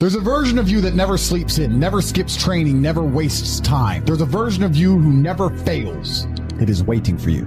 There's a version of you that never sleeps in, never skips training, never wastes time. There's a version of you who never fails. It is waiting for you.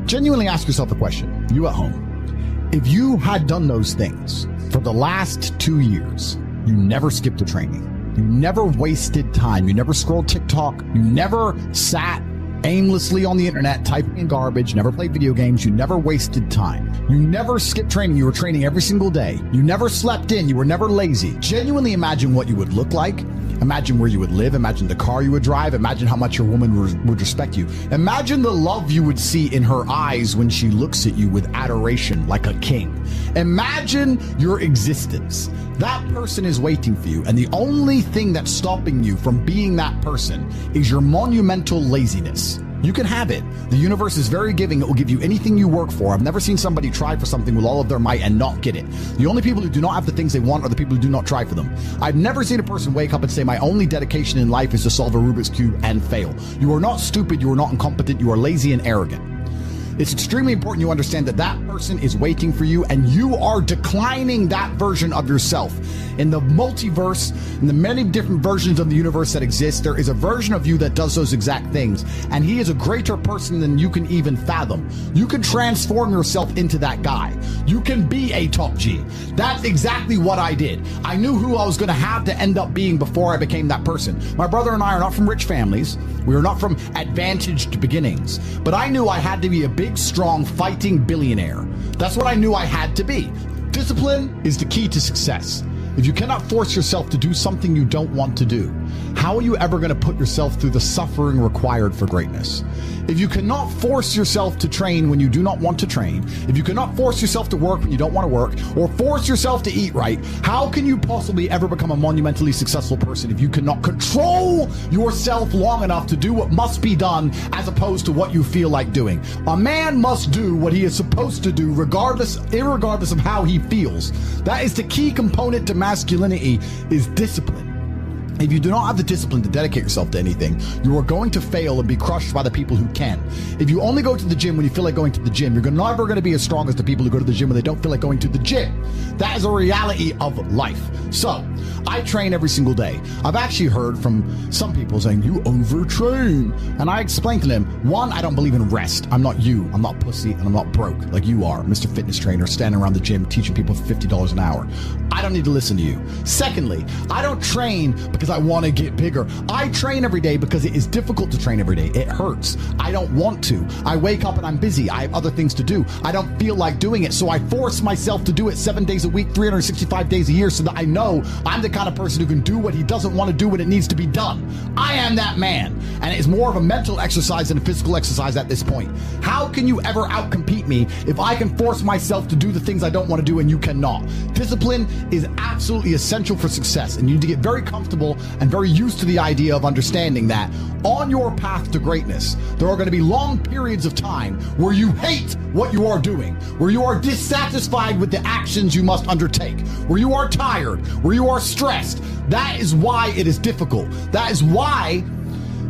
Genuinely ask yourself a question, you at home. If you had done those things for the last 2 years, you never skipped a training, you never wasted time, you never scrolled TikTok, you never sat aimlessly on the internet typing in garbage, never played video games, you never wasted time, you never skipped training, you were training every single day, you never slept in, you were never lazy. Genuinely imagine what you would look like. Imagine where you would live. Imagine the car you would drive. Imagine how much your woman would respect you. Imagine the love you would see in her eyes when she looks at you with adoration like a king. Imagine your existence. That person is waiting for you, and the only thing that's stopping you from being that person is your monumental laziness. You can have it. The universe is very giving. It will give you anything you work for. I've never seen somebody try for something with all of their might and not get it. The only people who do not have the things they want are the people who do not try for them. I've never seen a person wake up and say, my only dedication in life is to solve a Rubik's Cube and fail. You are not stupid. You are not incompetent. You are lazy and arrogant. It's extremely important you understand that that person is waiting for you, and you are declining that version of yourself. In the multiverse, in the many different versions of the universe that exist, there is a version of you that does those exact things, and he is a greater person than you can even fathom. You can transform yourself into that guy. You can be a top G. That's exactly what I did. I knew who I was going to have to end up being before I became that person. My brother and I are not from rich families. We are not from advantaged beginnings, but I knew I had to be a big, strong, fighting billionaire. That's what I knew I had to be. Discipline is the key to success. If you cannot force yourself to do something you don't want to do, how are you ever going to put yourself through the suffering required for greatness? If you cannot force yourself to train when you do not want to train, if you cannot force yourself to work when you don't want to work, or force yourself to eat right, how can you possibly ever become a monumentally successful person if you cannot control yourself long enough to do what must be done as opposed to what you feel like doing? A man must do what he is supposed to do irregardless of how he feels. That is the key component to masculinity, is discipline. If you do not have the discipline to dedicate yourself to anything, you are going to fail and be crushed by the people who can. If you only go to the gym when you feel like going to the gym, you're never going to be as strong as the people who go to the gym when they don't feel like going to the gym. That is a reality of life. So, I train every single day. I've actually heard from some people saying, you overtrain. And I explained to them, one, I don't believe in rest. I'm not you. I'm not pussy, and I'm not broke like you are, Mr. Fitness Trainer, standing around the gym teaching people for $50 an hour. I don't need to listen to you. Secondly, I don't train because I want to get bigger. I train every day because it is difficult to train every day. It hurts. I don't want to. I wake up and I'm busy. I have other things to do. I don't feel like doing it, so I force myself to do it 7 days a week, 365 days a year, so that I know I'm the kind of person who can do what he doesn't want to do when it needs to be done. I am that man, and it is more of a mental exercise than a physical exercise at this point. How can you ever outcompete me if I can force myself to do the things I don't want to do and you cannot? Discipline is absolutely essential for success, and you need to get very comfortable and very used to the idea of understanding that on your path to greatness, there are going to be long periods of time where you hate what you are doing, where you are dissatisfied with the actions you must undertake, where you are tired, where you are stressed. That is why it is difficult. That is why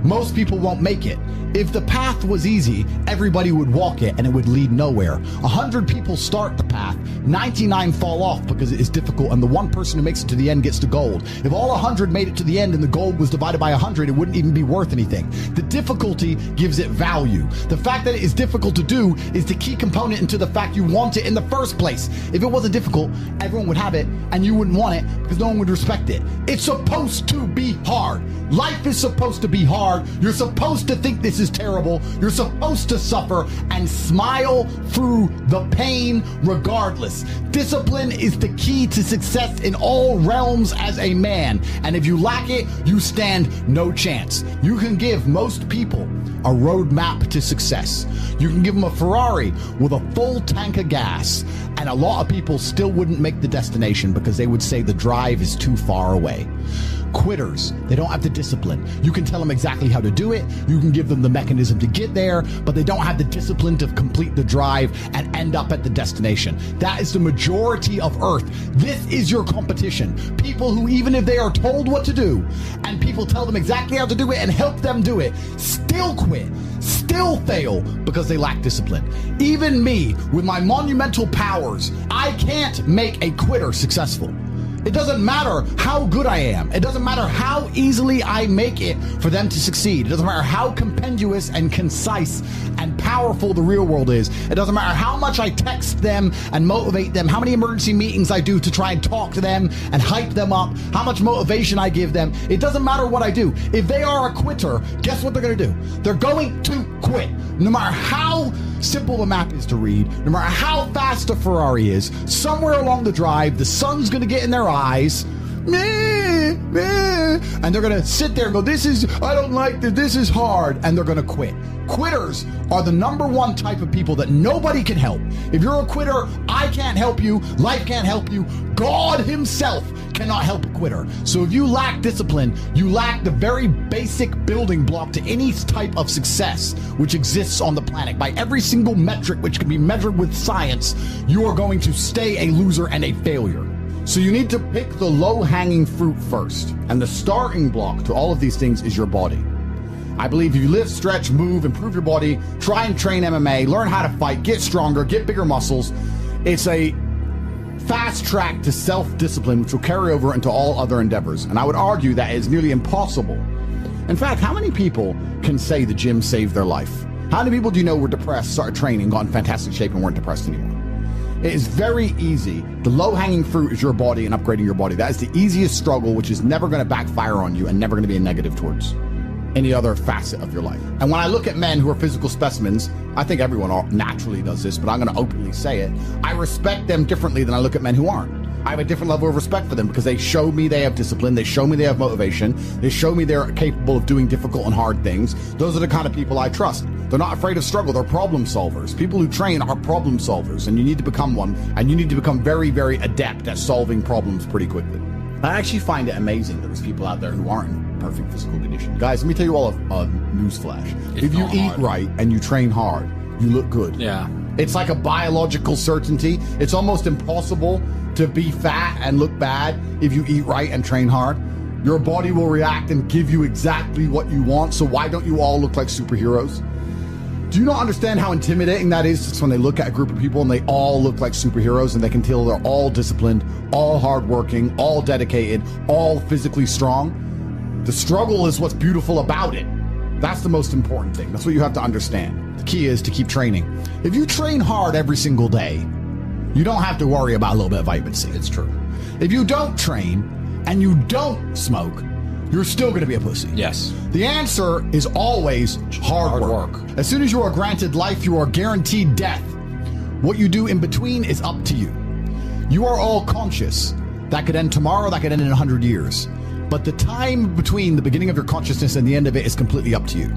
most people won't make it. If the path was easy, everybody would walk it and it would lead nowhere. 100 people start the path, 99 fall off because it is difficult, and the one person who makes it to the end gets the gold. If all 100 made it to the end and the gold was divided by 100, it wouldn't even be worth anything. The difficulty gives it value. The fact that it is difficult to do is the key component into the fact you want it in the first place. If it wasn't difficult, everyone would have it and you wouldn't want it because no one would respect it. It's supposed to be hard. Life is supposed to be hard. You're supposed to think this is terrible. You're supposed to suffer and smile through the pain regardless. Discipline is the key to success in all realms as a man. And if you lack it, you stand no chance. You can give most people a roadmap to success. You can give them a Ferrari with a full tank of gas, and a lot of people still wouldn't make the destination because they would say the drive is too far away. Quitters, they don't have the discipline. You can tell them exactly how to do it. You can give them the mechanism to get there, but they don't have the discipline to complete the drive and end up at the destination. That is the majority of Earth. This is your competition. People who, even if they are told what to do and people tell them exactly how to do it and help them do it, still quit, still fail because they lack discipline. Even me, with my monumental powers, I can't make a quitter successful. It doesn't matter how good I am. It doesn't matter how easily I make it for them to succeed. It doesn't matter how compendious and concise and powerful the real world is. It doesn't matter how much I text them and motivate them, how many emergency meetings I do to try and talk to them and hype them up, how much motivation I give them. It doesn't matter what I do. If they are a quitter, guess what they're going to do? They're going to quit. No matter how simple the map is to read, no matter how fast a Ferrari is, somewhere along the drive, the sun's going to get in their eyes, and they're going to sit there and go, I don't like this, this is hard, and they're going to quit. Quitters are the number one type of people that nobody can help. If you're a quitter, I can't help you, life can't help you, God himself cannot help a quitter. So if you lack discipline, you lack the very basic building block to any type of success which exists on the planet. By every single metric which can be measured with science, you are going to stay a loser and a failure. So you need to pick the low-hanging fruit first. And the starting block to all of these things is your body. I believe if you lift, stretch, move, improve your body, try and train MMA, learn how to fight, get stronger, get bigger muscles, it's a fast track to self-discipline, which will carry over into all other endeavors. And I would argue that is nearly impossible. In fact, how many people can say the gym saved their life? How many people do you know were depressed, started training, got in fantastic shape, and weren't depressed anymore? It is very easy. The low-hanging fruit is your body and upgrading your body. That is the easiest struggle, which is never going to backfire on you and never going to be a negative towards any other facet of your life. And when I look at men who are physical specimens, I think everyone naturally does this, but I'm going to openly say it. I respect them differently than I look at men who aren't. I have a different level of respect for them because they show me they have discipline. They show me they have motivation. They show me they're capable of doing difficult and hard things. Those are the kind of people I trust. They're not afraid of struggle. They're problem solvers. People who train are problem solvers, and you need to become one, and you need to become very, very adept at solving problems pretty quickly. I actually find it amazing that there's people out there who aren't in perfect physical condition. Guys, let me tell you all a newsflash. If you eat right and you train hard, you look good. Yeah. It's like a biological certainty. It's almost impossible to be fat and look bad if you eat right and train hard. Your body will react and give you exactly what you want. So why don't you all look like superheroes? Do you not understand how intimidating that is just when they look at a group of people and they all look like superheroes and they can tell they're all disciplined, all hardworking, all dedicated, all physically strong? The struggle is what's beautiful about it. That's the most important thing. That's what you have to understand. The key is to keep training. If you train hard every single day, you don't have to worry about a little bit of vitamin C. It's true. If you don't train and you don't smoke, you're still going to be a pussy. Yes. The answer is always hard work. As soon as you are granted life, you are guaranteed death. What you do in between is up to you. You are all conscious. That could end tomorrow, that could end in 100 years. But the time between the beginning of your consciousness and the end of it is completely up to you.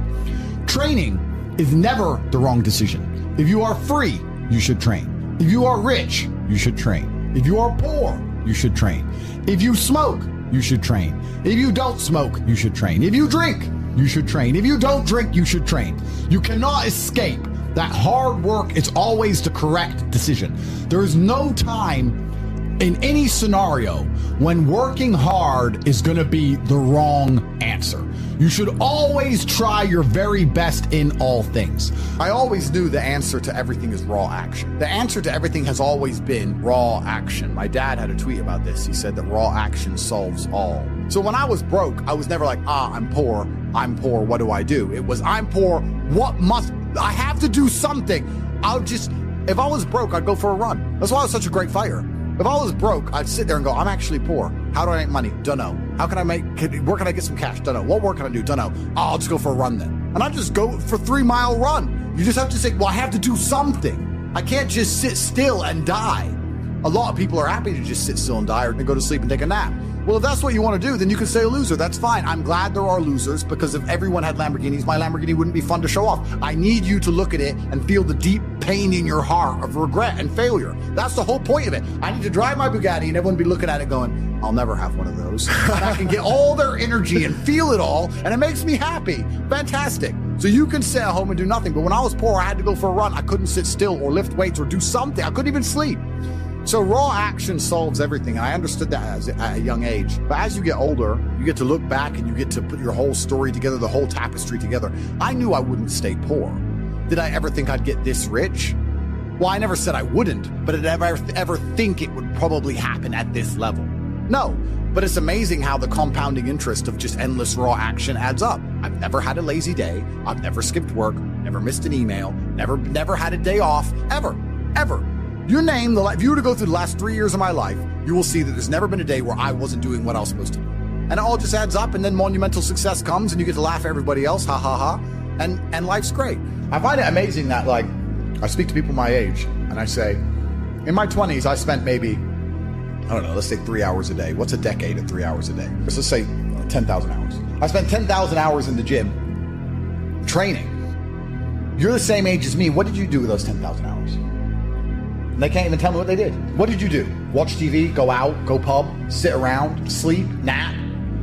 Training is never the wrong decision. If you are free, you should train. If you are rich, you should train. If you are poor, you should train. If you smoke, you should train. If you don't smoke, you should train. If you drink, you should train. If you don't drink, you should train. You cannot escape that hard work is always the correct decision. There is no time in any scenario when working hard is going to be the wrong answer. You should always try your very best in all things. I always knew the answer to everything is raw action. The answer to everything has always been raw action. My dad had a tweet about this. He said that raw action solves all. So when I was broke, I was never like, I'm poor, what do I do? It was, I'm poor, I have to do something. If I was broke, I'd go for a run. That's why I was such a great fighter. If I was broke, I'd sit there and go, I'm actually poor. How do I make money? Dunno. Where can I get some cash? Dunno. What work can I do? Dunno. I'll just go for a run then. And I just go for a 3-mile run. You just have to say, well, I have to do something. I can't just sit still and die. A lot of people are happy to just sit still and die or go to sleep and take a nap. Well, if that's what you want to do, then you can say a loser. That's fine. I'm glad there are losers because if everyone had Lamborghinis, my Lamborghini wouldn't be fun to show off. I need you to look at it and feel the deep pain in your heart of regret and failure. That's the whole point of it. I need to drive my Bugatti and everyone be looking at it going, I'll never have one of those. And I can get all their energy and feel it all, and it makes me happy. Fantastic. So you can sit at home and do nothing. But when I was poor, I had to go for a run. I couldn't sit still or lift weights or do something. I couldn't even sleep. So raw action solves everything, and I understood that at a young age. But as you get older, you get to look back and you get to put your whole story together, the whole tapestry together. I knew I wouldn't stay poor. Did I ever think I'd get this rich? Well, I never said I wouldn't, but did I ever think it would probably happen at this level? No, but it's amazing how the compounding interest of just endless raw action adds up. I've never had a lazy day. I've never skipped work, never missed an email, never had a day off, ever. You name if you were to go through the last 3 years of my life, you will see that there's never been a day where I wasn't doing what I was supposed to do. And it all just adds up, and then monumental success comes, and you get to laugh at everybody else, ha ha ha, and life's great. I find it amazing that, like, I speak to people my age, and I say, in my 20s, I spent maybe, I don't know, let's say 3 hours a day. What's a decade at 3 hours a day? Let's just say 10,000 hours. I spent 10,000 hours in the gym training. You're the same age as me. What did you do with those 10,000 hours? And they can't even tell me what they did. What did you do? Watch TV, go out, go pub, sit around, sleep, nap,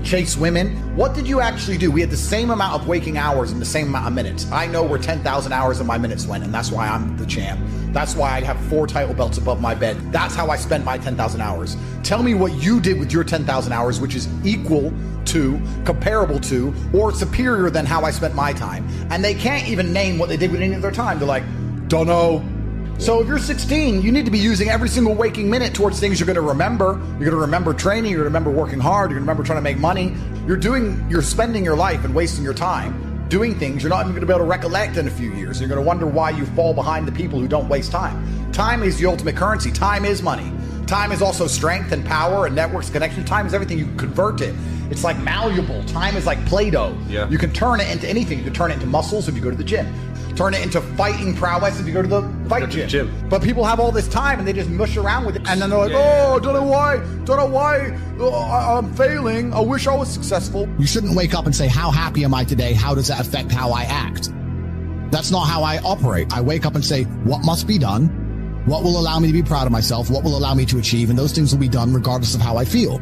chase women? What did you actually do? We had the same amount of waking hours and the same amount of minutes. I know where 10,000 hours of my minutes went, and that's why I'm the champ. That's why I have 4 title belts above my bed. That's how I spent my 10,000 hours. Tell me what you did with your 10,000 hours, which is equal to, comparable to, or superior than how I spent my time. And they can't even name what they did with any of their time. They're like, don't know. So if you're 16, you need to be using every single waking minute towards things you're going to remember. You're going to remember training. You're going to remember working hard. You're going to remember trying to make money. You're spending your life and wasting your time doing things you're not even going to be able to recollect in a few years. You're going to wonder why you fall behind the people who don't waste time. Time is the ultimate currency. Time is money. Time is also strength and power and networks, connection. Time is everything. You can convert it. It's like malleable. Time is like Play-Doh. Yeah. You can turn it into anything. You can turn it into muscles if you go to the gym. Turn it into fighting prowess if you go to the fight gym. But people have all this time and they just mush around with it. And then they're like, don't know why I'm failing. I wish I was successful. You shouldn't wake up and say, how happy am I today? How does that affect how I act? That's not how I operate. I wake up and say, what must be done? What will allow me to be proud of myself? What will allow me to achieve? And those things will be done regardless of how I feel.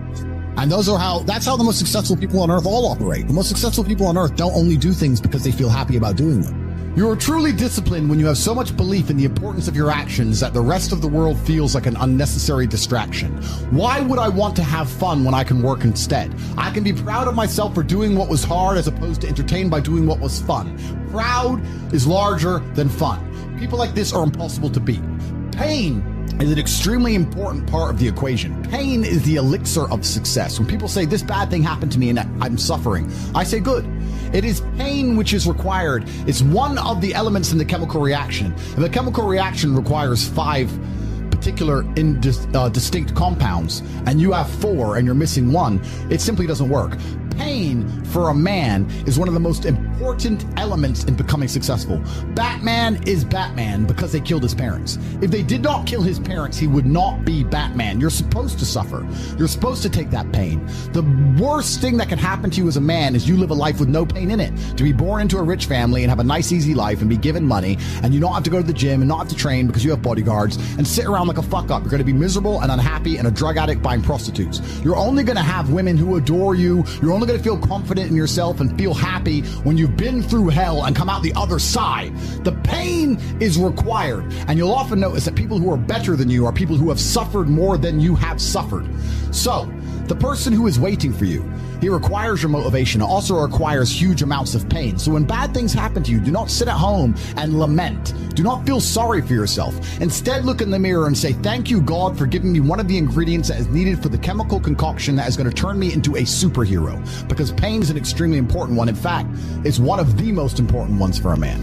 And that's how the most successful people on earth all operate. The most successful people on earth don't only do things because they feel happy about doing them. You are truly disciplined when you have so much belief in the importance of your actions that the rest of the world feels like an unnecessary distraction. Why would I want to have fun when I can work instead? I can be proud of myself for doing what was hard as opposed to entertained by doing what was fun. Proud is larger than fun. People like this are impossible to beat. Pain is an extremely important part of the equation. Pain is the elixir of success. When people say this bad thing happened to me and I'm suffering, I say good. It is pain which is required. It's one of the elements in the chemical reaction. If a chemical reaction requires 5 particular distinct compounds and you have 4 and you're missing 1, it simply doesn't work. Pain for a man is one of the most important elements in becoming successul. Batman is Batman because they killed his parents. If they did not kill his parents, he would not be Batman. You're supposed to suffer. You're supposed to take that pain. The worst thing that can happen to you as a man is you live a life with no pain in it. To be born into a rich family and have a nice, easy life and be given money and you don't have to go to the gym and not have to train because you have bodyguards and sit around like a fuck up. You're going to be miserable and unhappy and a drug addict buying prostitutes. You're only going to have women who adore you. You're only going to feel confident in yourself and feel happy when you've been through hell and come out the other side. The pain is required. And you'll often notice that people who are better than you are people who have suffered more than you have suffered. So, the person who is waiting for you, he requires your motivation. It also requires huge amounts of pain. So when bad things happen to you, do not sit at home and lament. Do not feel sorry for yourself. Instead, look in the mirror and say, thank you, God, for giving me one of the ingredients that is needed for the chemical concoction that is going to turn me into a superhero. Because pain is an extremely important one. In fact, it's one of the most important ones for a man.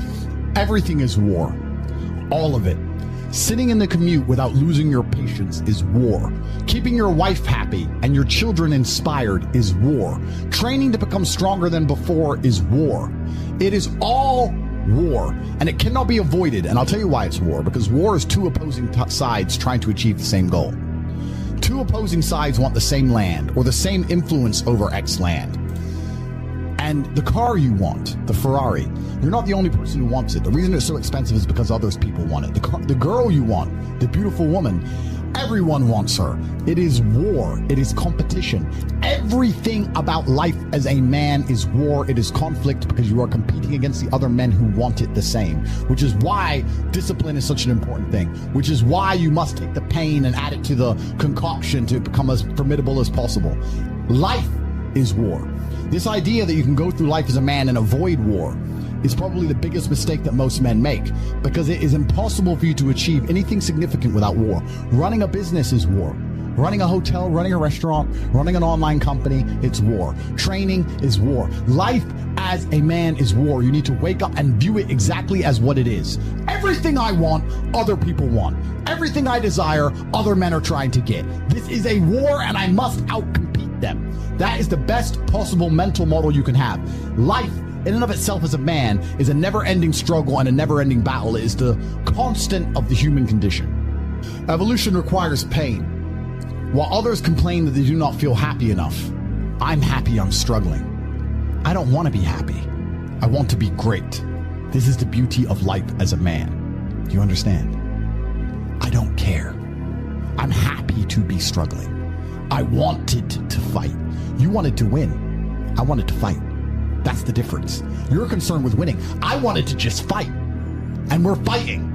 Everything is war. All of it. Sitting in the commute without losing your patience is war. Keeping your wife happy and your children inspired is war. Training to become stronger than before is war. It is all war, and it cannot be avoided. And I'll tell you why it's war, because war is 2 opposing sides trying to achieve the same goal. 2 opposing sides want the same land or the same influence over X land. And the car you want, the Ferrari, you're not the only person who wants it. The reason it's so expensive is because others people want it. The girl you want, the beautiful woman, everyone wants her. It is war. It is competition. Everything about life as a man is war. It is conflict because you are competing against the other men who want it the same, which is why discipline is such an important thing, which is why you must take the pain and add it to the concoction to become as formidable as possible. Life is war. This idea that you can go through life as a man and avoid war is probably the biggest mistake that most men make, because it is impossible for you to achieve anything significant without war. Running a business is war. Running a hotel, running a restaurant, running an online company, it's war. Training is war. Life as a man is war. You need to wake up and view it exactly as what it is. Everything I want, other people want. Everything I desire, other men are trying to get. This is a war and I must outcompete them. That is the best possible mental model you can have. Life in and of itself as a man is a never-ending struggle and a never-ending battle. It is the constant of the human condition. Evolution requires pain. While others complain that they do not feel happy enough, I'm happy I'm struggling. I don't want to be happy. I want to be great. This is the beauty of life as a man. Do you understand? I don't care. I'm happy to be struggling. I wanted to fight. You wanted to win. I wanted to fight. That's the difference. You're concerned with winning. I wanted to just fight. And we're fighting.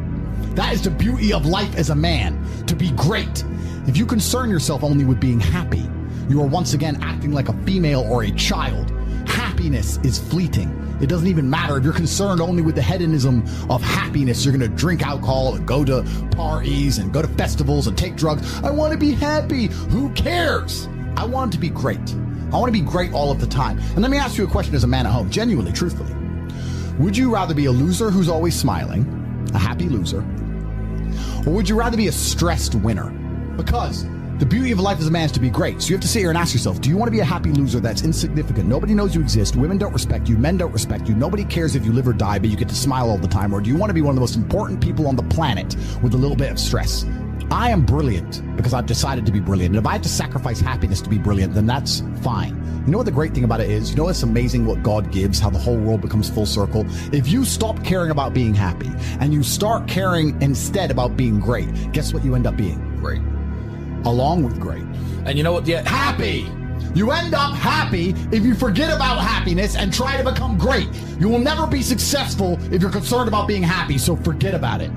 That is the beauty of life as a man, to be great. If you concern yourself only with being happy, you are once again acting like a female or a child. Happiness is fleeting. It doesn't even matter if you're concerned only with the hedonism of happiness. You're going to drink alcohol and go to parties and go to festivals and take drugs. I want to be happy. Who cares? I want to be great. I want to be great all of the time. And let me ask you a question as a man at home, genuinely, truthfully. Would you rather be a loser who's always smiling, a happy loser, or would you rather be a stressed winner? Because the beauty of life as a man is to be great. So you have to sit here and ask yourself, do you want to be a happy loser that's insignificant? Nobody knows you exist. Women don't respect you. Men don't respect you. Nobody cares if you live or die, but you get to smile all the time. Or do you want to be one of the most important people on the planet with a little bit of stress? I am brilliant because I've decided to be brilliant. And if I have to sacrifice happiness to be brilliant, then that's fine. You know what the great thing about it is? You know it's amazing what God gives, how the whole world becomes full circle? If you stop caring about being happy and you start caring instead about being great, guess what you end up being? Great. Along with great. And you know what? Yeah, Happy. You end up happy if you forget about happiness and try to become great. You will never be successful if you're concerned about being happy, so forget about it.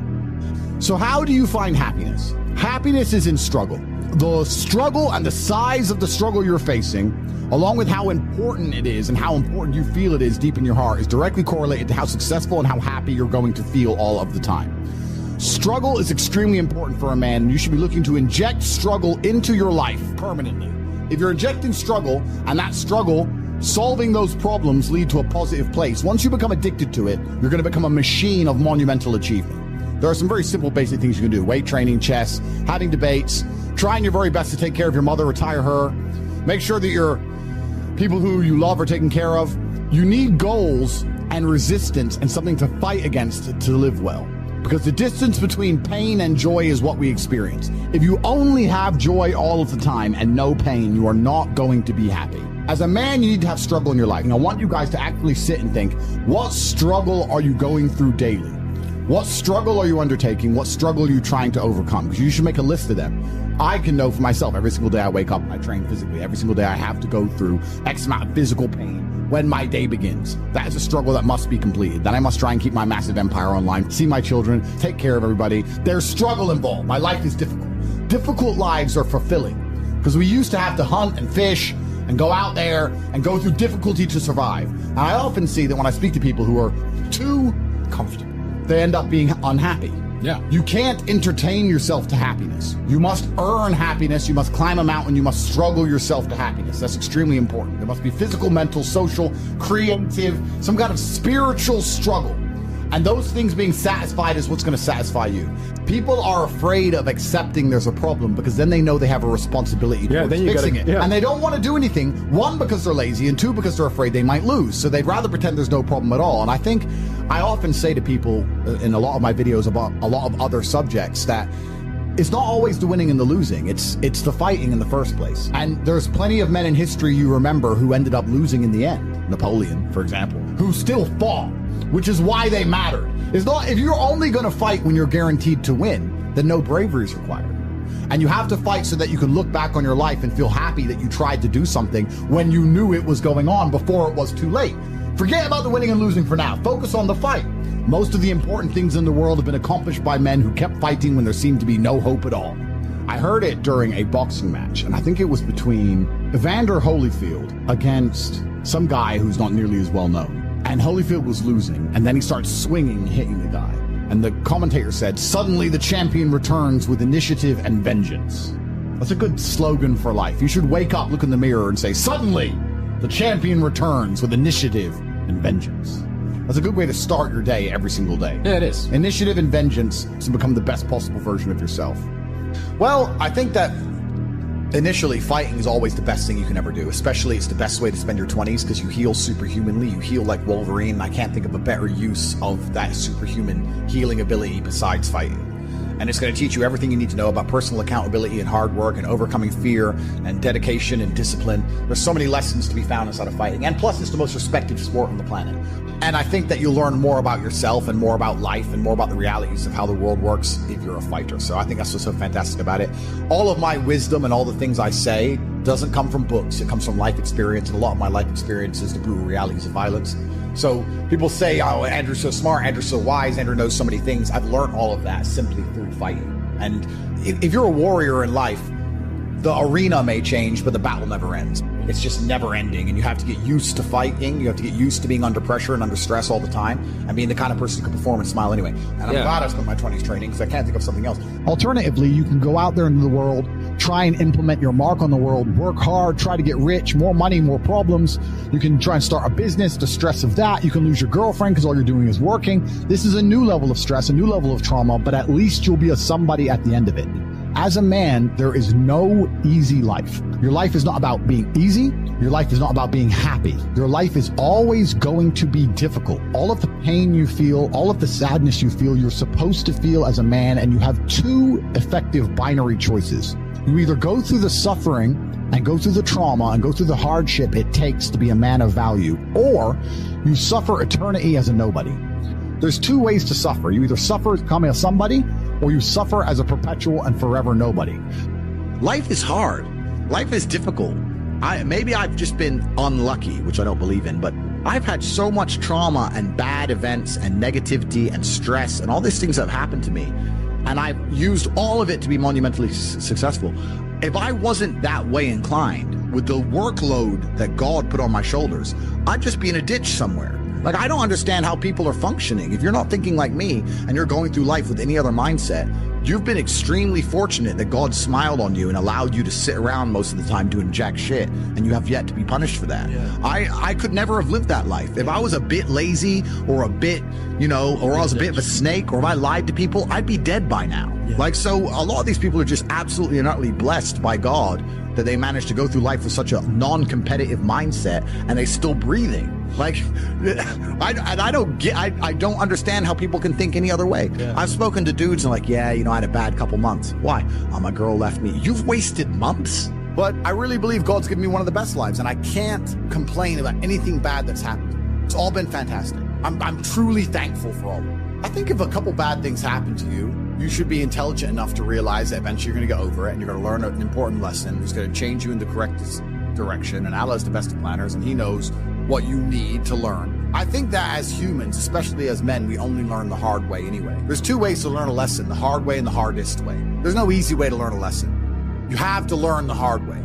So how do you find happiness? Happiness is in struggle. The struggle and the size of the struggle you're facing, along with how important it is and how important you feel it is deep in your heart, is directly correlated to how successful and how happy you're going to feel all of the time. Struggle is extremely important for a man, and you should be looking to inject struggle into your life permanently. If you're injecting struggle, and that struggle, solving those problems lead to a positive place, once you become addicted to it, you're going to become a machine of monumental achievement. There are some very simple basic things you can do. Weight training, chess, having debates, trying your very best to take care of your mother, retire her, make sure that your people who you love are taken care of. You need goals and resistance and something to fight against to live well. Because the distance between pain and joy is what we experience. If you only have joy all of the time and no pain, you are not going to be happy. As a man, you need to have struggle in your life. And I want you guys to actually sit and think, what struggle are you going through daily? What struggle are you undertaking? What struggle are you trying to overcome? Because you should make a list of them. I can know for myself, every single day I wake up and I train physically. Every single day I have to go through X amount of physical pain when my day begins. That is a struggle that must be completed. Then I must try and keep my massive empire online, see my children, take care of everybody. There's struggle involved. My life is difficult. Difficult lives are fulfilling because we used to have to hunt and fish and go out there and go through difficulty to survive. And I often see that when I speak to people who are too comfortable, they end up being unhappy. Yeah. You can't entertain yourself to happiness. You must earn happiness. You must climb a mountain. You must struggle yourself to happiness. That's extremely important. There must be physical, mental, social, creative, some kind of spiritual struggle. And those things being satisfied is what's going to satisfy you. People are afraid of accepting there's a problem because then they know they have a responsibility towards fixing it. Yeah. And they don't want to do anything, one, because they're lazy, and two, because they're afraid they might lose. So they'd rather pretend there's no problem at all. And I think I often say to people in a lot of my videos about a lot of other subjects that it's not always the winning and the losing. It's the fighting in the first place. And there's plenty of men in history you remember who ended up losing in the end. Napoleon, for example, who still fought, which is why they mattered. It's not, if you're only going to fight when you're guaranteed to win, then no bravery is required. And you have to fight so that you can look back on your life and feel happy that you tried to do something when you knew it was going on before it was too late. Forget about the winning and losing for now. Focus on the fight. Most of the important things in the world have been accomplished by men who kept fighting when there seemed to be no hope at all. I heard it during a boxing match, and I think it was between Evander Holyfield against some guy who's not nearly as well known. And Holyfield was losing, and then he starts swinging, hitting the guy. And the commentator said, suddenly the champion returns with initiative and vengeance. That's a good slogan for life. You should wake up, look in the mirror, and say, suddenly, the champion returns with initiative and vengeance. That's a good way to start your day every single day. Yeah, it is. Initiative and vengeance to become the best possible version of yourself. Well, I think that initially, fighting is always the best thing you can ever do. Especially, it's the best way to spend your 20s because you heal superhumanly. You heal like Wolverine. I can't think of a better use of that superhuman healing ability besides fighting. And it's going to teach you everything you need to know about personal accountability and hard work and overcoming fear and dedication and discipline. There's so many lessons to be found inside of fighting. And plus, it's the most respected sport on the planet. And I think that you'll learn more about yourself and more about life and more about the realities of how the world works if you're a fighter. So I think that's what's so fantastic about it. All of my wisdom and all the things I say doesn't come from books. It comes from life experience. And a lot of my life experience is the brutal realities of violence. So people say, oh, Andrew's so smart, Andrew's so wise, Andrew knows so many things. I've learned all of that simply through fighting. And if you're a warrior in life, the arena may change, but the battle never ends. It's just never ending. And you have to get used to fighting. You have to get used to being under pressure and under stress all the time and being the kind of person who can perform and smile anyway. And I'm glad I spent my 20s training because I can't think of something else. Alternatively, you can go out there into the world, try and implement your mark on the world, work hard, try to get rich, more money, more problems. You can try and start a business, the stress of that. You can lose your girlfriend because all you're doing is working. This is a new level of stress, a new level of trauma, but at least you'll be a somebody at the end of it. As a man, there is no easy life. Your life is not about being easy. Your life is not about being happy. Your life is always going to be difficult. All of the pain you feel, all of the sadness you feel, you're supposed to feel as a man, and you have two effective binary choices. You either go through the suffering and go through the trauma and go through the hardship it takes to be a man of value, or you suffer eternity as a nobody. There's two ways to suffer. You either suffer as becoming a somebody, or you suffer as a perpetual and forever nobody. Life is hard. Life is difficult. Maybe I've just been unlucky, which I don't believe in, but I've had so much trauma and bad events and negativity and stress and all these things that have happened to me, and I've used all of it to be monumentally successful. If I wasn't that way inclined with the workload that God put on my shoulders, I'd just be in a ditch somewhere. Like, I don't understand how people are functioning. If you're not thinking like me and you're going through life with any other mindset, you've been extremely fortunate that God smiled on you and allowed you to sit around most of the time doing jack shit, and you have yet to be punished for that. Yeah. I could never have lived that life. If I was a bit lazy or a bit, or I was a bit of a snake, or if I lied to people, I'd be dead by now. Yeah. Like, so a lot of these people are just absolutely and utterly blessed by God that they managed to go through life with such a non-competitive mindset and they're still breathing. Like, I don't understand how people can think any other way. Yeah. I've spoken to dudes and like, I had a bad couple months. Why? My girl left me. You've wasted months? But I really believe God's given me one of the best lives, and I can't complain about anything bad that's happened. It's all been fantastic. I'm truly thankful for all of it. I think if a couple bad things happen to you, you should be intelligent enough to realize that eventually you're going to get over it and you're going to learn an important lesson. It's going to change you in the correct direction. And Allah is the best of planners, and He knows what you need to learn. I think that as humans, especially as men, we only learn the hard way anyway. There's two ways to learn a lesson, the hard way and the hardest way. There's no easy way to learn a lesson. You have to learn the hard way.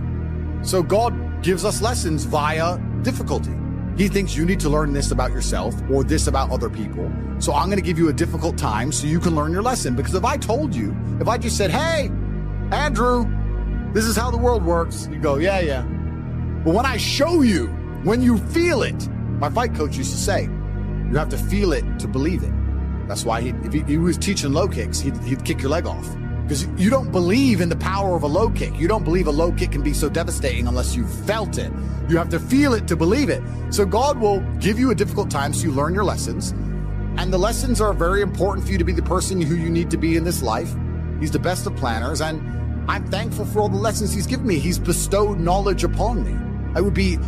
So God gives us lessons via difficulty. He thinks you need to learn this about yourself or this about other people. So I'm going to give you a difficult time so you can learn your lesson. Because if I told you, if I just said, hey, Andrew, this is how the world works, you go, yeah. But when I show you, when you feel it, my fight coach used to say, you have to feel it to believe it. That's why if he was teaching low kicks, he'd kick your leg off. Because you don't believe in the power of a low kick. You don't believe a low kick can be so devastating unless you've felt it. You have to feel it to believe it. So God will give you a difficult time so you learn your lessons. And the lessons are very important for you to be the person who you need to be in this life. He's the best of planners, and I'm thankful for all the lessons He's given me. He's bestowed knowledge upon me.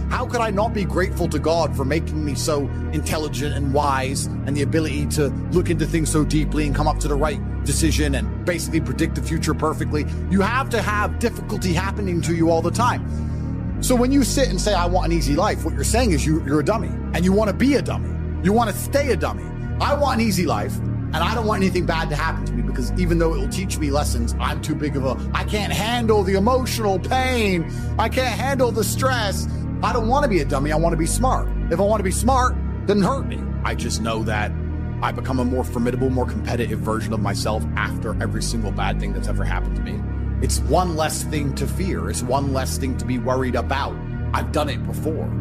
How could I not be grateful to God for making me so intelligent and wise and the ability to look into things so deeply and come up to the right decision and basically predict the future perfectly? You have to have difficulty happening to you all the time. So when you sit and say, I want an easy life, what you're saying is you're a dummy and you want to be a dummy. You want to stay a dummy. I want an easy life, and I don't want anything bad to happen to me, because even though it will teach me lessons, I'm too big of I can't handle the emotional pain. I can't handle the stress. I don't want to be a dummy. I want to be smart. If I want to be smart, then hurt me. I just know that I become a more formidable, more competitive version of myself after every single bad thing that's ever happened to me. It's one less thing to fear. It's one less thing to be worried about. I've done it before.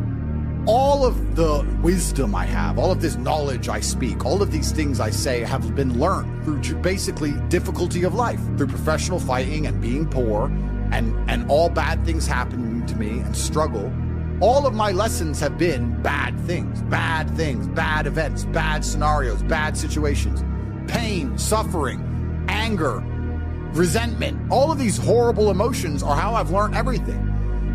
All of the wisdom I have, all of this knowledge I speak, all of these things I say have been learned through basically difficulty of life, through professional fighting and being poor and all bad things happening to me and struggle. All of my lessons have been bad things, bad events, bad scenarios, bad situations, pain, suffering, anger, resentment. All of these horrible emotions are how I've learned everything.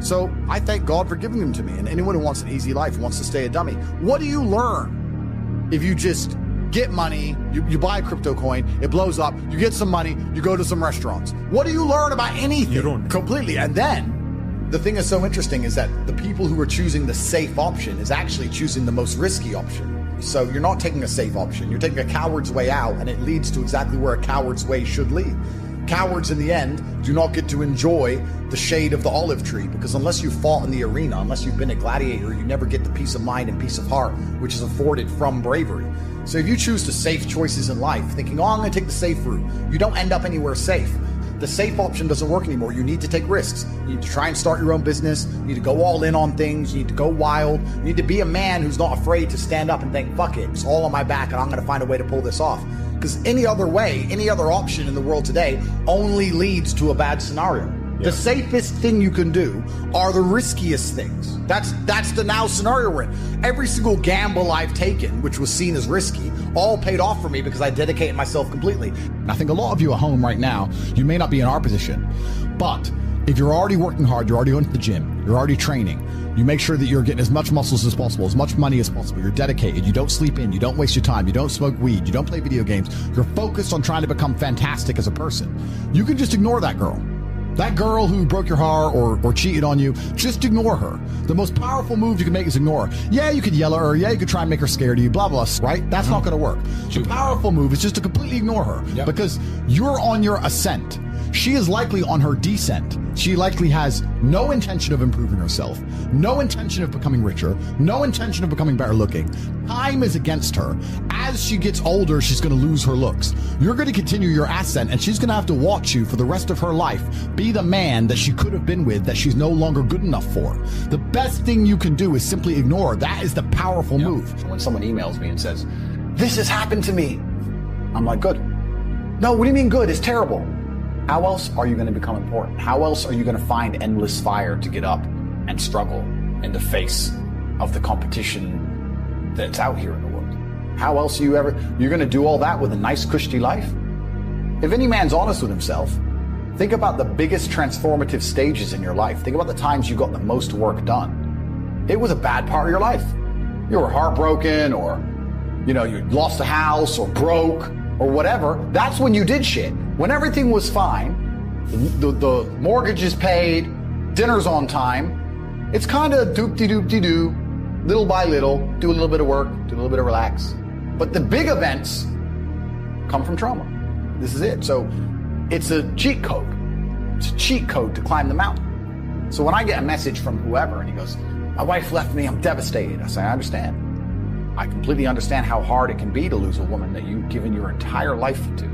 So I thank God for giving them to me. And anyone who wants an easy life wants to stay a dummy. What do you learn if you just get money, you buy a crypto coin, it blows up, you get some money, you go to some restaurants? What do you learn about anything? You don't. Completely. And then the thing that's so interesting is that the people who are choosing the safe option is actually choosing the most risky option. So you're not taking a safe option. You're taking a coward's way out, and it leads to exactly where a coward's way should lead. Cowards in the end do not get to enjoy the shade of the olive tree, because unless you fought in the arena, unless you've been a gladiator, you never get the peace of mind and peace of heart, which is afforded from bravery. So if you choose the safe choices in life, thinking, oh, I'm going to take the safe route, you don't end up anywhere safe. The safe option doesn't work anymore. You need to take risks. You need to try and start your own business. You need to go all in on things. You need to go wild. You need to be a man who's not afraid to stand up and think, fuck it, it's all on my back and I'm going to find a way to pull this off. Because any other way, any other option in the world today only leads to a bad scenario. Yeah. The safest thing you can do are the riskiest things. That's the now scenario we're in. Every single gamble I've taken, which was seen as risky, all paid off for me because I dedicated myself completely. I think a lot of you at home right now, you may not be in our position, but if you're already working hard, you're already going to the gym, you're already training, you make sure that you're getting as much muscles as possible, as much money as possible, you're dedicated, you don't sleep in, you don't waste your time, you don't smoke weed, you don't play video games, you're focused on trying to become fantastic as a person. You can just ignore that girl. That girl who broke your heart or cheated on you, just ignore her. The most powerful move you can make is ignore her. Yeah, you could yell at her. Yeah, you could try and make her scared of you, blah, blah, right? That's not going to work. The powerful move is just to completely ignore her because you're on your ascent. She is likely on her descent. She likely has no intention of improving herself, no intention of becoming richer, no intention of becoming better looking. Time is against her. As she gets older, she's going to lose her looks. You're going to continue your ascent, and she's going to have to watch you for the rest of her life be the man that she could have been with that she's no longer good enough for. The best thing you can do is simply ignore her. That is the powerful move. When someone emails me and says, this has happened to me, I'm like, good. No, what do you mean good? It's terrible. How else are you going to become important? How else are you going to find endless fire to get up and struggle in the face of the competition that's out here in the world? How else are you're going to do all that with a nice, cushy life? If any man's honest with himself, think about the biggest transformative stages in your life. Think about the times you got the most work done. It was a bad part of your life. You were heartbroken, or, you lost a house, or broke, or whatever. That's when you did shit. When everything was fine, the mortgage is paid, dinner's on time, it's kind of doop-de-doop-de-doo, little by little, do a little bit of work, do a little bit of relax. But the big events come from trauma. This is it. So it's a cheat code. It's a cheat code to climb the mountain. So when I get a message from whoever and he goes, my wife left me, I'm devastated. I say, I understand. I completely understand how hard it can be to lose a woman that you've given your entire life to.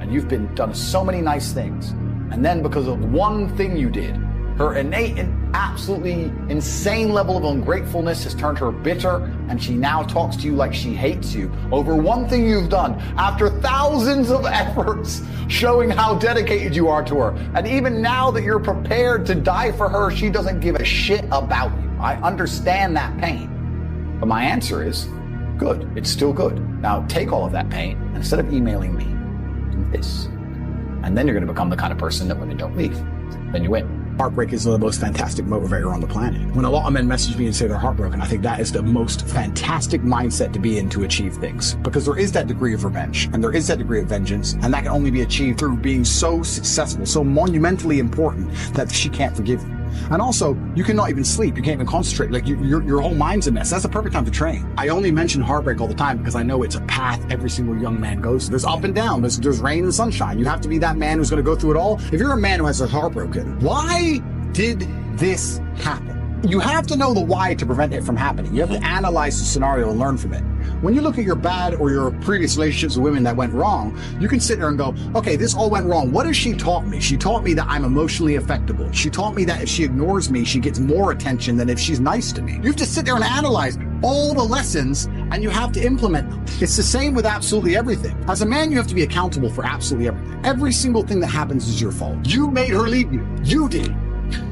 And you've done so many nice things. And then because of one thing you did, her innate and absolutely insane level of ungratefulness has turned her bitter, and she now talks to you like she hates you over one thing you've done after thousands of efforts showing how dedicated you are to her. And even now that you're prepared to die for her, she doesn't give a shit about you. I understand that pain. But my answer is, good. It's still good. Now take all of that pain, and instead of emailing me, this. And then you're going to become the kind of person that women don't leave. Then you win. Heartbreak is the most fantastic motivator on the planet. When a lot of men message me and say they're heartbroken, I think that is the most fantastic mindset to be in to achieve things. Because there is that degree of revenge, and there is that degree of vengeance, and that can only be achieved through being so successful, so monumentally important that she can't forgive you. And also, you cannot even sleep. You can't even concentrate. Like your whole mind's a mess. That's the perfect time to train. I only mention heartbreak all the time because I know it's a path every single young man goes through. There's up and down. There's rain and sunshine. You have to be that man who's going to go through it all. If you're a man who has a heartbroken, why did this happen? you have to know the why to prevent it from happening. You have to analyze the scenario and learn from it. When you look at your bad or your previous relationships with women that went wrong, you can sit there and go, okay, this all went wrong. What has she taught me? She taught me that I'm emotionally affectable. She taught me that if she ignores me, she gets more attention than if she's nice to me. You have to sit there and analyze all the lessons, and you have to implement them. It's the same with absolutely everything. As a man, you have to be accountable for absolutely everything. Every single thing that happens is your fault. You made her leave you. You did.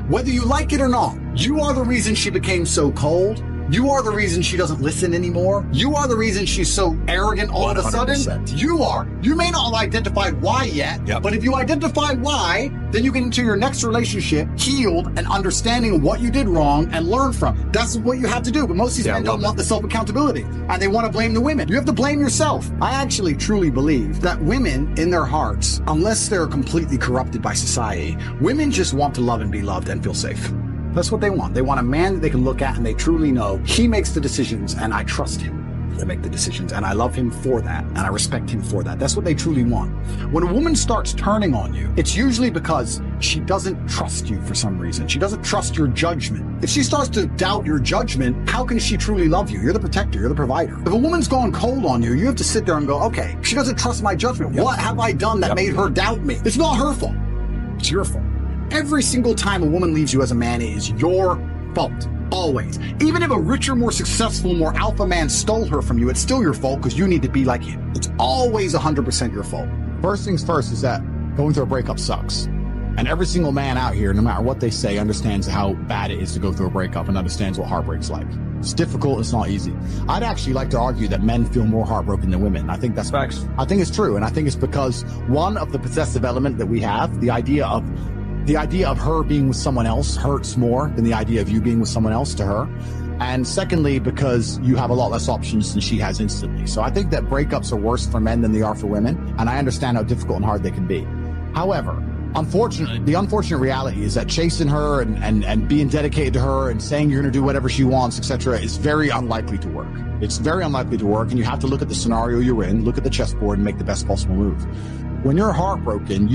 Whether you like it or not, you are the reason she became so cold. You are the reason she doesn't listen anymore. You are the reason she's so arrogant all of a sudden. You are. You may not have identified why yet, but if you identify why, then you get into your next relationship healed and understanding what you did wrong and learn from it. That's what you have to do. But most of these men don't want the self-accountability, and they want to blame the women. You have to blame yourself. I actually truly believe that women in their hearts, unless they're completely corrupted by society, women just want to love and be loved and feel safe. That's what they want. They want a man that they can look at and they truly know he makes the decisions and I trust him to make the decisions and I love him for that and I respect him for that. That's what they truly want. When a woman starts turning on you, it's usually because she doesn't trust you for some reason. She doesn't trust your judgment. If she starts to doubt your judgment, how can she truly love you? You're the protector. You're the provider. If a woman's gone cold on you, you have to sit there and go, okay, she doesn't trust my judgment. What have I done that made her doubt me? It's not her fault. It's your fault. Every single time a woman leaves you as a man, it is your fault. Always. Even if a richer, more successful, more alpha man stole her from you, it's still your fault because you need to be like him. It's always 100% your fault. First things first is that going through a breakup sucks. And every single man out here, no matter what they say, understands how bad it is to go through a breakup and understands what heartbreak's like. It's difficult. It's not easy. I'd actually like to argue that men feel more heartbroken than women. I think that's facts. I think it's true. And I think it's because one of the possessive element that we have, the idea of her being with someone else hurts more than the idea of you being with someone else to her. And secondly, because you have a lot less options than she has instantly. So I think that breakups are worse for men than they are for women. And I understand how difficult and hard they can be. However, unfortunately, the unfortunate reality is that chasing her and being dedicated to her and saying you're going to do whatever she wants, etc., is very unlikely to work. It's very unlikely to work. And you have to look at the scenario you're in, look at the chessboard and make the best possible move. When you're heartbroken,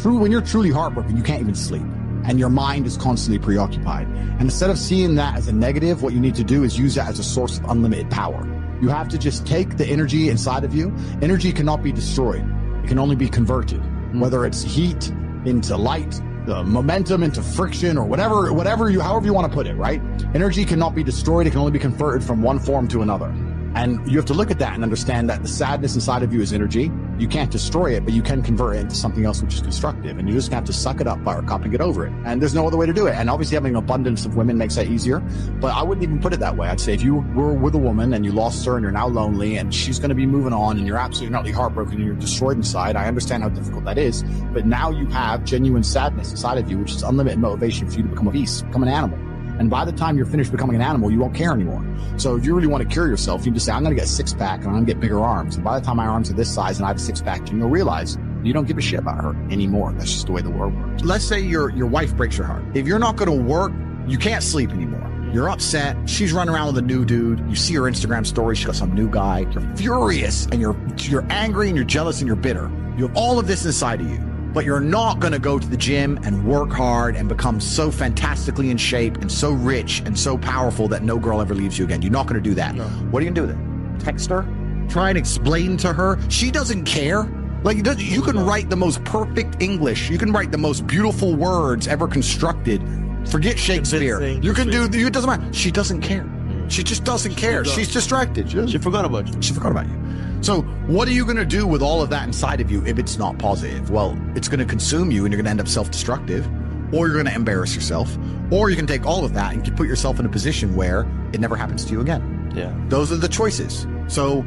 when you're truly heartbroken, you can't even sleep and your mind is constantly preoccupied. And instead of seeing that as a negative, what you need to do is use that as a source of unlimited power. You have to just take the energy inside of you. Energy cannot be destroyed. It can only be converted, whether it's heat into light, momentum into friction or however you want to put it, right? Energy cannot be destroyed. It can only be converted from one form to another. And you have to look at that and understand that the sadness inside of you is energy. You can't destroy it, but you can convert it into something else which is constructive. And you just have to suck it up, buttercup, and get over it. And there's no other way to do it. And obviously having an abundance of women makes that easier. But I wouldn't even put it that way. I'd say if you were with a woman and you lost her and you're now lonely and she's going to be moving on and you're absolutely utterly heartbroken and you're destroyed inside, I understand how difficult that is. But now you have genuine sadness inside of you, which is unlimited motivation for you to become a beast, become an animal. And by the time you're finished becoming an animal, you won't care anymore. So if you really want to cure yourself, you just say, I'm going to get a six-pack and I'm going to get bigger arms. And by the time my arms are this size and I have a six-pack, you'll realize you don't give a shit about her anymore. That's just the way the world works. Let's say your wife breaks your heart. If you're not going to work, you can't sleep anymore. You're upset. She's running around with a new dude. You see her Instagram story. She's got some new guy. You're furious and you're angry and you're jealous and you're bitter. You have all of this inside of you. But you're not going to go to the gym and work hard and become so fantastically in shape and so rich and so powerful that no girl ever leaves you again. You're not going to do that. No. What are you going to do with it? Text her? Try and explain to her? She doesn't care. Like, you can write the most perfect English. You can write the most beautiful words ever constructed. Forget Shakespeare. You can do, it doesn't matter. She doesn't care. She just doesn't care. She's distracted. She forgot about you. She forgot about you. So what are you going to do with all of that inside of you if it's not positive? Well, it's going to consume you and you're going to end up self-destructive, or you're going to embarrass yourself, or you can take all of that and put yourself in a position where it never happens to you again. Yeah. Those are the choices. So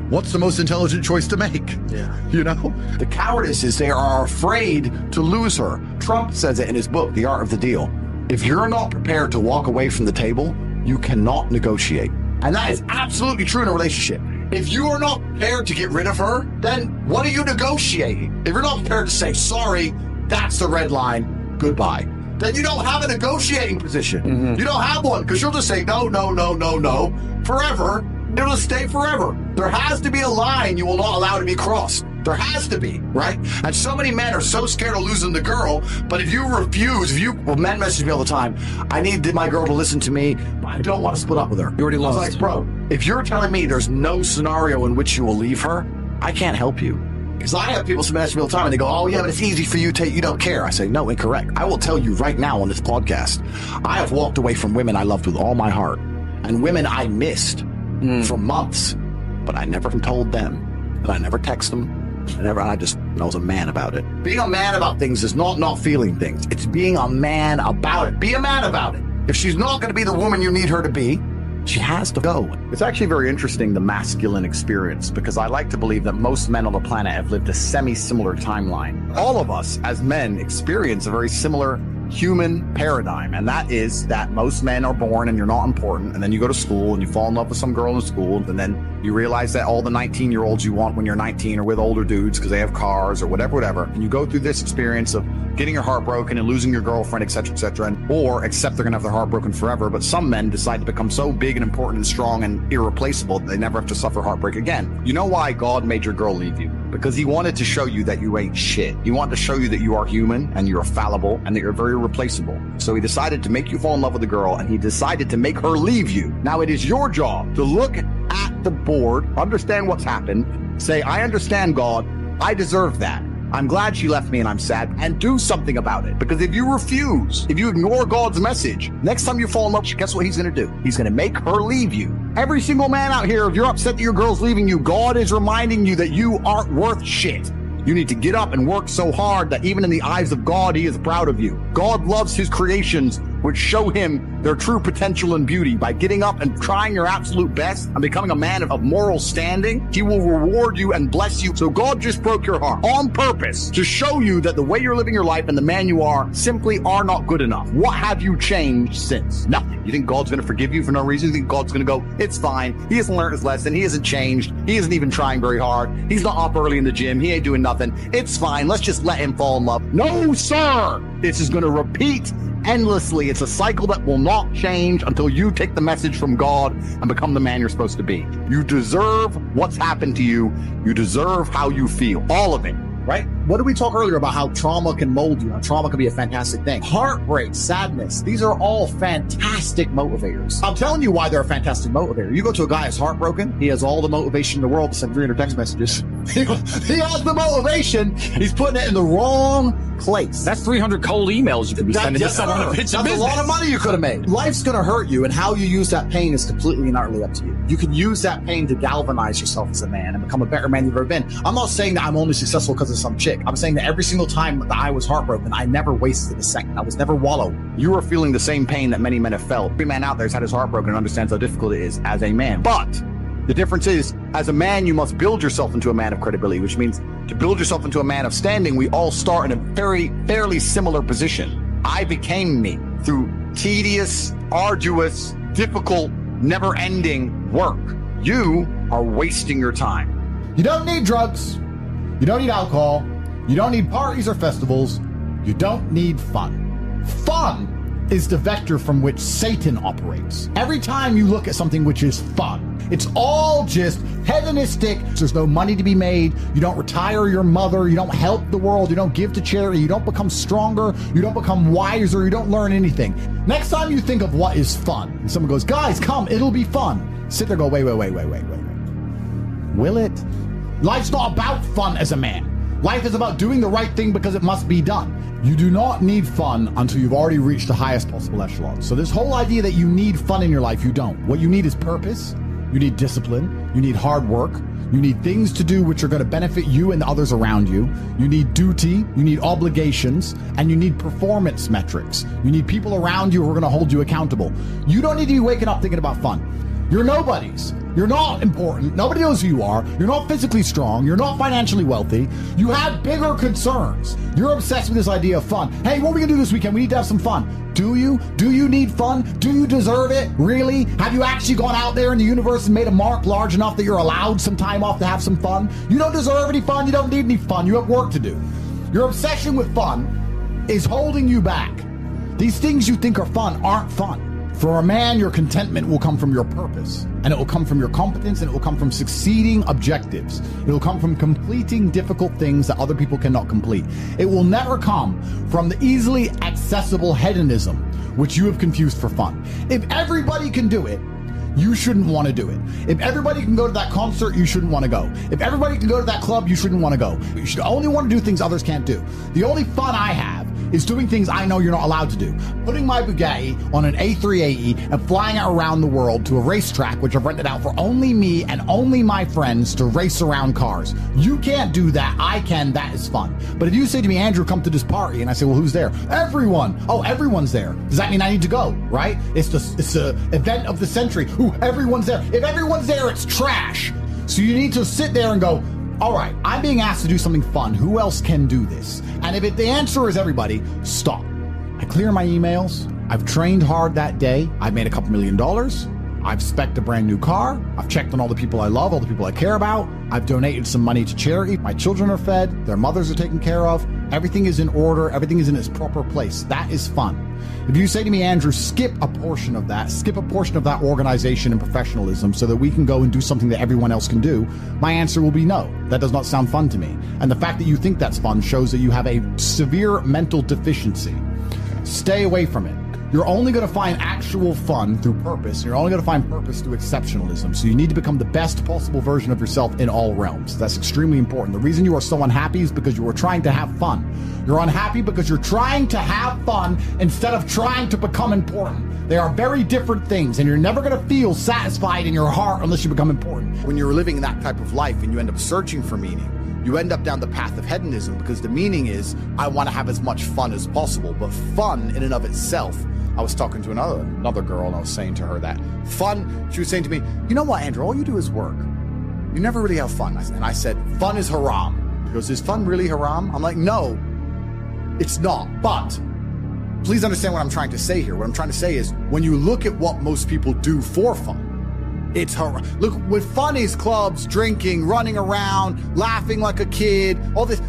what's the most intelligent choice to make? Yeah. You know? The cowardice is they are afraid to lose her. Trump says it in his book, The Art of the Deal. If you're not prepared to walk away from the table, you cannot negotiate. And that is absolutely true in a relationship. If you are not prepared to get rid of her, then what are you negotiating? If you're not prepared to say, sorry, that's the red line, goodbye, then you don't have a negotiating position. Mm-hmm. You don't have one, because you'll just say no, forever. It'll just stay forever. There has to be a line you will not allow to be crossed. There has to be, right? And so many men are so scared of losing the girl, but if you refuse, men message me all the time, I need my girl to listen to me, but I don't want to split up with her. You already lost. I was like, bro, if you're telling me there's no scenario in which you will leave her, I can't help you. Because I have people message me all the time and they go, oh yeah, but it's easy for you, you don't care. I say, no, incorrect. I will tell you right now on this podcast, I have walked away from women I loved with all my heart and women I missed for months, but I never told them and I never text them. I was a man about it. Being a man about things is not feeling things. It's being a man about it. Be a man about it. If she's not going to be the woman you need her to be, she has to go. It's actually very interesting, the masculine experience, because I like to believe that most men on the planet have lived a semi-similar timeline. All of us as men experience a very similar human paradigm, and that is that most men are born and you're not important, and then you go to school and you fall in love with some girl in school, and then you realize that all the 19-year-olds you want when you're 19 are with older dudes because they have cars or whatever, and you go through this experience of getting your heart broken and losing your girlfriend, etc., or accept they're gonna have their heart broken forever. But some men decide to become so big and important and strong and irreplaceable that they never have to suffer heartbreak again. You know why God made your girl leave you? Because he wanted to show you that you ain't shit. He wanted to show you that you are human and you're fallible and that you're very replaceable. So he decided to make you fall in love with the girl, and he decided to make her leave you. Now it is your job to look at the board, understand what's happened, say, I understand, God, I deserve that. I'm glad she left me and I'm sad, and do something about it. Because if you refuse, if you ignore God's message, next time you fall in love, guess what he's going to do? He's going to make her leave you. Every single man out here, if you're upset that your girl's leaving you, God is reminding you that you aren't worth shit. You need to get up and work so hard that even in the eyes of God, he is proud of you. God loves his creations, which show him their true potential and beauty. By getting up and trying your absolute best and becoming a man of moral standing, he will reward you and bless you. So God just broke your heart on purpose to show you that the way you're living your life and the man you are simply are not good enough. What have you changed since? Nothing. You think God's going to forgive you for no reason? You think God's going to go, it's fine. He hasn't learned his lesson. He hasn't changed. He isn't even trying very hard. He's not up early in the gym. He ain't doing nothing. It's fine. Let's just let him fall in love. No, sir. This is going to repeat endlessly. It's a cycle that will not change until you take the message from God and become the man you're supposed to be. You deserve what's happened to you. You deserve how you feel. All of it. Right? What did we talk earlier about how trauma can mold you? How trauma can be a fantastic thing. Heartbreak, sadness, these are all fantastic motivators. I'm telling you why they're a fantastic motivator. You go to a guy who's heartbroken, he has all the motivation in the world to send 300 text messages. He has the motivation, he's putting it in the wrong place. That's 300 cold emails you could be sending to someone to pitch a business. That's a lot of money you could have made. Life's going to hurt you, and how you use that pain is completely and utterly up to you. You can use that pain to galvanize yourself as a man and become a better man you've ever been. I'm not saying that I'm only successful because of some chick. I'm saying that every single time that I was heartbroken, I never wasted a second. I was never wallowed. You are feeling the same pain that many men have felt. Every man out there has had his heart broken and understands how difficult it is as a man. But the difference is, as a man, you must build yourself into a man of credibility, which means to build yourself into a man of standing, we all start in a fairly similar position. I became me through tedious, arduous, difficult, never-ending work. You are wasting your time. You don't need drugs. You don't need alcohol. You don't need parties or festivals. You don't need fun. Fun is the vector from which Satan operates. Every time you look at something which is fun, it's all just hedonistic. There's no money to be made. You don't retire your mother. You don't help the world. You don't give to charity. You don't become stronger. You don't become wiser. You don't learn anything. Next time you think of what is fun, and someone goes, guys, come, it'll be fun. Sit there and go, wait. Will it? Life's not about fun as a man. Life is about doing the right thing because it must be done. You do not need fun until you've already reached the highest possible echelon. So this whole idea that you need fun in your life, you don't. What you need is purpose. You need discipline. You need hard work. You need things to do which are going to benefit you and the others around you. You need duty. You need obligations. And you need performance metrics. You need people around you who are going to hold you accountable. You don't need to be waking up thinking about fun. You're nobodies. You're not important. Nobody knows who you are. You're not physically strong. You're not financially wealthy. You have bigger concerns. You're obsessed with this idea of fun. Hey, what are we going to do this weekend? We need to have some fun. Do you? Do you need fun? Do you deserve it? Really? Have you actually gone out there in the universe and made a mark large enough that you're allowed some time off to have some fun? You don't deserve any fun. You don't need any fun. You have work to do. Your obsession with fun is holding you back. These things you think are fun aren't fun. For a man, your contentment will come from your purpose, and it will come from your competence, and it will come from succeeding objectives. It will come from completing difficult things that other people cannot complete. It will never come from the easily accessible hedonism, which you have confused for fun. If everybody can do it, you shouldn't want to do it. If everybody can go to that concert, you shouldn't want to go. If everybody can go to that club, you shouldn't want to go. You should only want to do things others can't do. The only fun I have is doing things I know you're not allowed to do. Putting my Bugatti on an A380 and flying it around the world to a racetrack, which I've rented out for only me and only my friends to race around cars. You can't do that. I can. That is fun. But if you say to me, Andrew, come to this party, and I say, well, who's there? Everyone. Oh, everyone's there. Does that mean I need to go? Right? It's the event of the century. Ooh, everyone's there. If everyone's there, it's trash. So you need to sit there and go, all right, I'm being asked to do something fun. Who else can do this? And if the answer is everybody, stop. I clear my emails. I've trained hard that day. I've made a couple $1 million. I've spec'd a brand new car. I've checked on all the people I love, all the people I care about. I've donated some money to charity. My children are fed. Their mothers are taken care of. Everything is in order. Everything is in its proper place. That is fun. If you say to me, Andrew, skip a portion of that organization and professionalism so that we can go and do something that everyone else can do, my answer will be no. That does not sound fun to me. And the fact that you think that's fun shows that you have a severe mental deficiency. Stay away from it. You're only going to find actual fun through purpose. You're only going to find purpose through exceptionalism. So you need to become the best possible version of yourself in all realms. That's extremely important. The reason you are so unhappy is because you are trying to have fun. You're unhappy because you're trying to have fun instead of trying to become important. They are very different things, and you're never going to feel satisfied in your heart unless you become important. When you're living that type of life and you end up searching for meaning, you end up down the path of hedonism because the meaning is, I want to have as much fun as possible. But fun in and of itself, I was talking to another girl, and I was saying to her that fun, she was saying to me, you know what, Andrew, all you do is work. You never really have fun. And I said, fun is haram. She goes, is fun really haram? I'm like, no, it's not. But please understand what I'm trying to say here. What I'm trying to say is, when you look at what most people do for fun, it's haram. Look, what fun is clubs, drinking, running around, laughing like a kid, all this,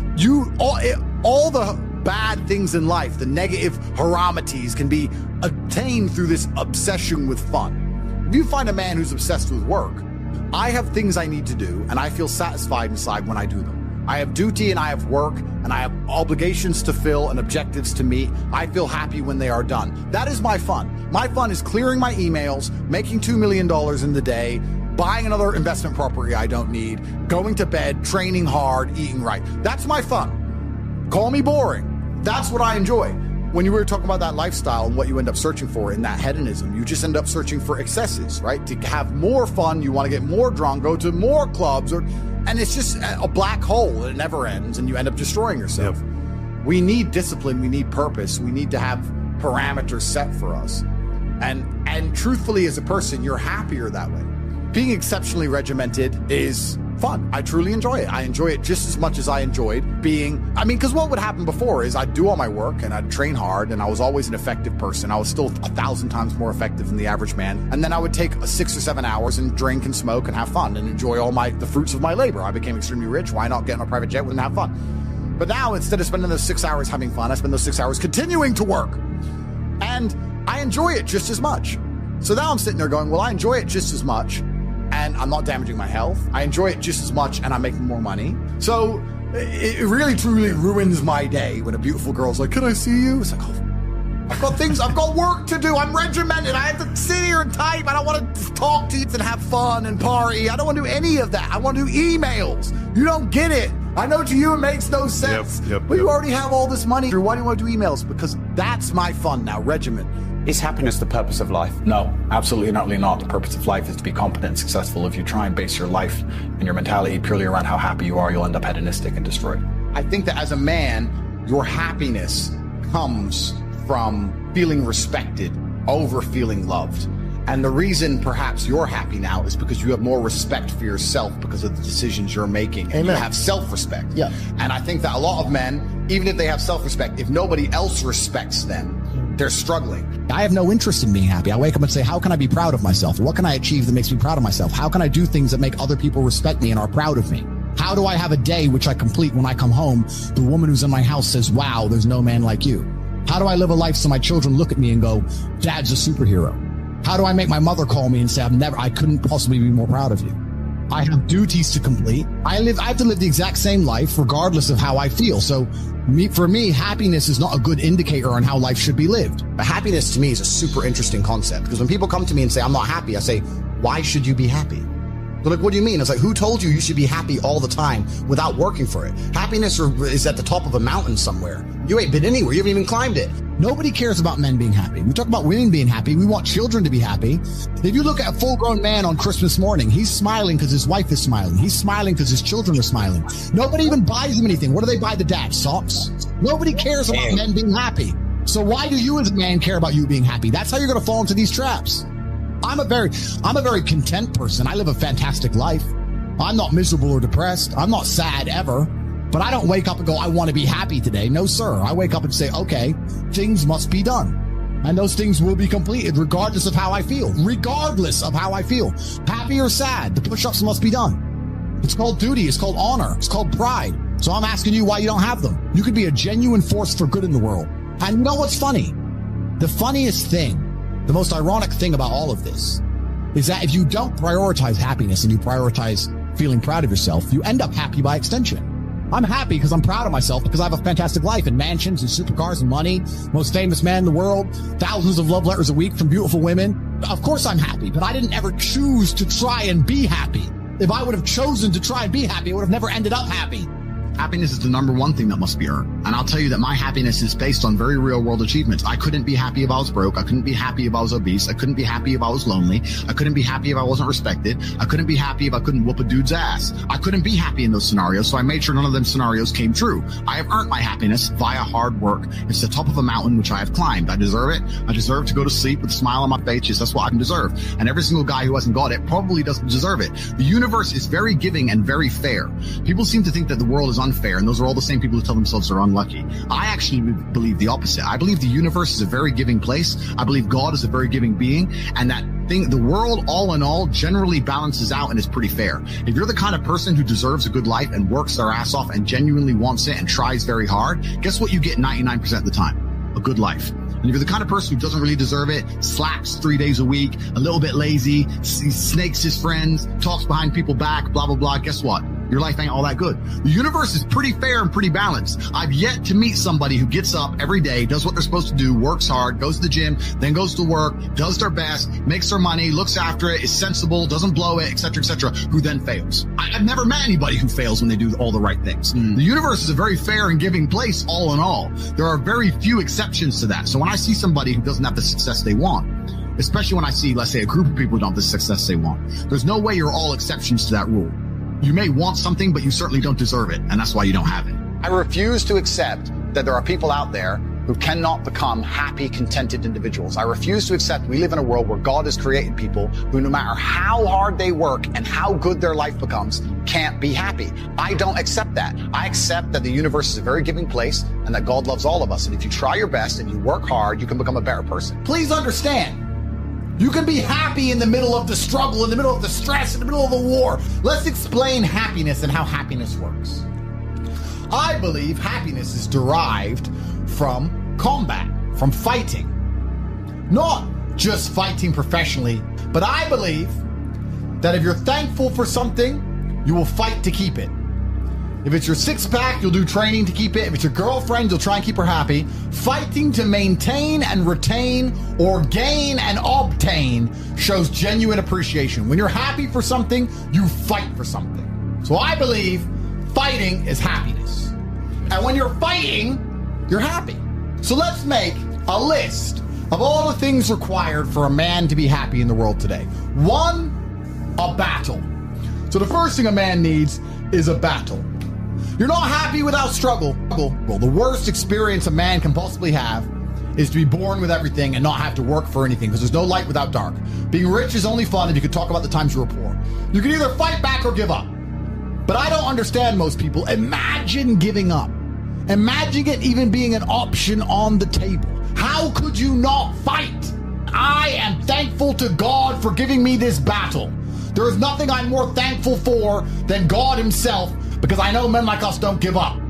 all the bad things in life, the negative haramities can be attained through this obsession with fun. If you find a man who's obsessed with work, I have things I need to do, and I feel satisfied inside when I do them. I have duty and I have work, and I have obligations to fill and objectives to meet. I feel happy when they are done. That is my fun. My fun is clearing my emails, making $2 million in the day, buying another investment property I don't need, going to bed, training hard, eating right. That's my fun. Call me boring. That's what I enjoy. When you were talking about that lifestyle and what you end up searching for in that hedonism, you just end up searching for excesses, right? To have more fun, you want to get more drunk, go to more clubs, and it's just a black hole. It never ends, and you end up destroying yourself. Yep. We need discipline. We need purpose. We need to have parameters set for us. And truthfully, as a person, you're happier that way. Being exceptionally regimented is fun. I truly enjoy it. I enjoy it just as much as I enjoyed because what would happen before is I'd do all my work and I'd train hard, and I was always an effective person. I was still 1,000 times more effective than the average man. And then I would take 6 or 7 hours and drink and smoke and have fun and enjoy the fruits of my labor. I became extremely rich. Why not get on a private jet and have fun? But now, instead of spending those 6 hours having fun, I spend those 6 hours continuing to work. And I enjoy it just as much. So now I'm sitting there going, well, I enjoy it just as much, and I'm not damaging my health. I enjoy it just as much, and I'm making more money. So it really, truly ruins my day when a beautiful girl's like, can I see you? It's like, oh, I've got work to do. I'm regimented. I have to sit here and type. I don't want to talk to you and have fun and party. I don't want to do any of that. I want to do emails. You don't get it. I know to you it makes no sense. But you already have all this money. Why do you want to do emails? Because that's my fun now, regiment. Is happiness the purpose of life? No, absolutely not. The purpose of life is to be competent and successful. If you try and base your life and your mentality purely around how happy you are, you'll end up hedonistic and destroyed. I think that as a man, your happiness comes from feeling respected over feeling loved. And the reason perhaps you're happy now is because you have more respect for yourself because of the decisions you're making. And you have self-respect. Yeah. And I think that a lot of men, even if they have self-respect, if nobody else respects them, they're struggling. I have no interest in being happy. I wake up and say, how can I be proud of myself? What can I achieve that makes me proud of myself? How can I do things that make other people respect me and are proud of me? How do I have a day which I complete when I come home? The woman who's in my house says, wow, there's no man like you. How do I live a life so my children look at me and go, Dad's a superhero? How do I make my mother call me and say, I couldn't possibly be more proud of you? I have duties to complete. I have to live the exact same life regardless of how I feel. So for me, happiness is not a good indicator on how life should be lived. But happiness to me is a super interesting concept, because when people come to me and say, I'm not happy, I say, why should you be happy? They're like, what do you mean? It's like, who told you should be happy all the time without working for it? Happiness is at the top of a mountain somewhere. You ain't been anywhere. You haven't even climbed it. Nobody cares about men being happy. We talk about women being happy. We want children to be happy. If you look at a full-grown man on Christmas morning, he's smiling because his wife is smiling. He's smiling because his children are smiling. Nobody even buys him anything. What do they buy the dad? Socks? Nobody cares about men being happy. So why do you as a man care about you being happy? That's how you're going to fall into these traps. I'm a very content person. I live a fantastic life. I'm not miserable or depressed. I'm not sad ever, but I don't wake up and go, I want to be happy today. No, sir. I wake up and say, okay, things must be done. And those things will be completed regardless of how I feel. Regardless of how I feel. Happy or sad, the push-ups must be done. It's called duty. It's called honor. It's called pride. So I'm asking you why you don't have them. You could be a genuine force for good in the world. And you know what's funny? The funniest thing, the most ironic thing about all of this is that if you don't prioritize happiness and you prioritize feeling proud of yourself, you end up happy by extension. I'm happy because I'm proud of myself because I have a fantastic life and mansions and supercars and money, most famous man in the world, thousands of love letters a week from beautiful women. Of course I'm happy, but I didn't ever choose to try and be happy. If I would have chosen to try and be happy, I would have never ended up happy. Happiness is the number one thing that must be earned. And I'll tell you that my happiness is based on very real world achievements. I couldn't be happy if I was broke. I couldn't be happy if I was obese. I couldn't be happy if I was lonely. I couldn't be happy if I wasn't respected. I couldn't be happy if I couldn't whoop a dude's ass. I couldn't be happy in those scenarios, so I made sure none of them scenarios came true. I have earned my happiness via hard work. It's the top of a mountain which I have climbed. I deserve it. I deserve to go to sleep with a smile on my face. Yes, that's what I deserve. And every single guy who hasn't got it probably doesn't deserve it. The universe is very giving and very fair. People seem to think that the world is unfair, and those are all the same people who tell themselves they're unlucky. I actually believe the opposite. I believe the universe is a very giving place. I believe God is a very giving being, and that thing, the world all in all generally balances out and is pretty fair. If you're the kind of person who deserves a good life and works their ass off and genuinely wants it and tries very hard, guess what you get 99% of the time? A good life. And if you're the kind of person who doesn't really deserve it, slacks 3 days a week, a little bit lazy, snakes his friends, talks behind people's back, blah, blah, blah, guess what? Your life ain't all that good. The universe is pretty fair and pretty balanced. I've yet to meet somebody who gets up every day, does what they're supposed to do, works hard, goes to the gym, then goes to work, does their best, makes their money, looks after it, is sensible, doesn't blow it, etc., who then fails. I've never met anybody who fails when they do all the right things. The universe is a very fair and giving place all in all. There are very few exceptions to that. So when I see somebody who doesn't have the success they want, especially when I see, let's say, a group of people who don't have the success they want, there's no way you're all exceptions to that rule. You may want something, but you certainly don't deserve it, and that's why you don't have it. I refuse to accept that there are people out there who cannot become happy, contented individuals. I refuse to accept we live in a world where God has created people who, no matter how hard they work and how good their life becomes, can't be happy. I don't accept that. I accept that the universe is a very giving place and that God loves all of us. And if you try your best and you work hard, you can become a better person. Please understand, you can be happy in the middle of the struggle, in the middle of the stress, in the middle of the war. Let's explain happiness and how happiness works. I believe happiness is derived from combat, from fighting. Not just fighting professionally, but I believe that if you're thankful for something, you will fight to keep it. If it's your six-pack, you'll do training to keep it. If it's your girlfriend, you'll try and keep her happy. Fighting to maintain and retain or gain and obtain shows genuine appreciation. When you're happy for something, you fight for something. So I believe fighting is happiness. And when you're fighting, you're happy. So let's make a list of all the things required for a man to be happy in the world today. 1, a battle. So the first thing a man needs is a battle. You're not happy without struggle. Well, the worst experience a man can possibly have is to be born with everything and not have to work for anything, because there's no light without dark. Being rich is only fun if you can talk about the times you were poor. You can either fight back or give up. But I don't understand most people. Imagine giving up. Imagine it even being an option on the table. How could you not fight? I am thankful to God for giving me this battle. There is nothing I'm more thankful for than God himself, because I know men like us don't give up.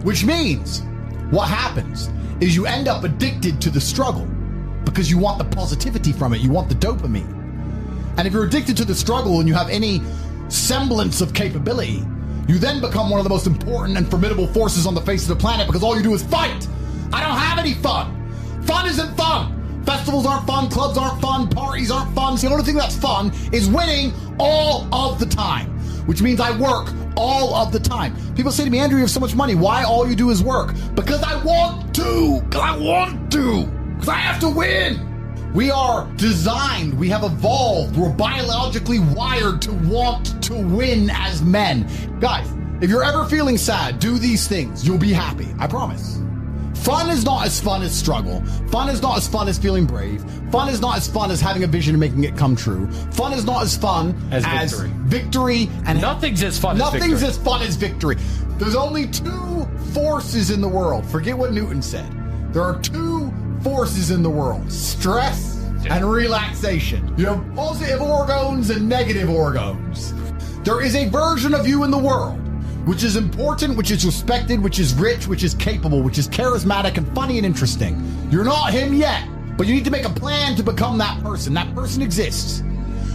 Which means what happens is you end up addicted to the struggle. because you want the positivity from it. You want the dopamine. And if you're addicted to the struggle and you have any semblance of capability, you then become one of the most important and formidable forces on the face of the planet because all you do is fight. I don't have any fun. Fun isn't fun. Festivals aren't fun. Clubs aren't fun. Parties aren't fun. So the only thing that's fun is winning all of the time, which means I work all of the time. People say to me, Andrew, you have so much money. Why all you do is work? Because I want to. Because I want to. Because I have to win. We are designed, we have evolved, we're biologically wired to want to win as men. Guys, if you're ever feeling sad, do these things. You'll be happy. I promise. Fun is not as fun as struggle. Fun is not as fun as feeling brave. Fun is not as fun as having a vision and making it come true. Fun is not as fun as victory. And nothing's as fun nothing's as fun as victory. There's only two forces in the world. Forget what Newton said. There are two forces in the world: stress and relaxation. You have positive organs and negative organs. There is a version of you in the world which is important, which is respected, which is rich, which is capable, which is charismatic and funny and interesting. You're not him yet, but you need to make a plan to become that person. That person exists.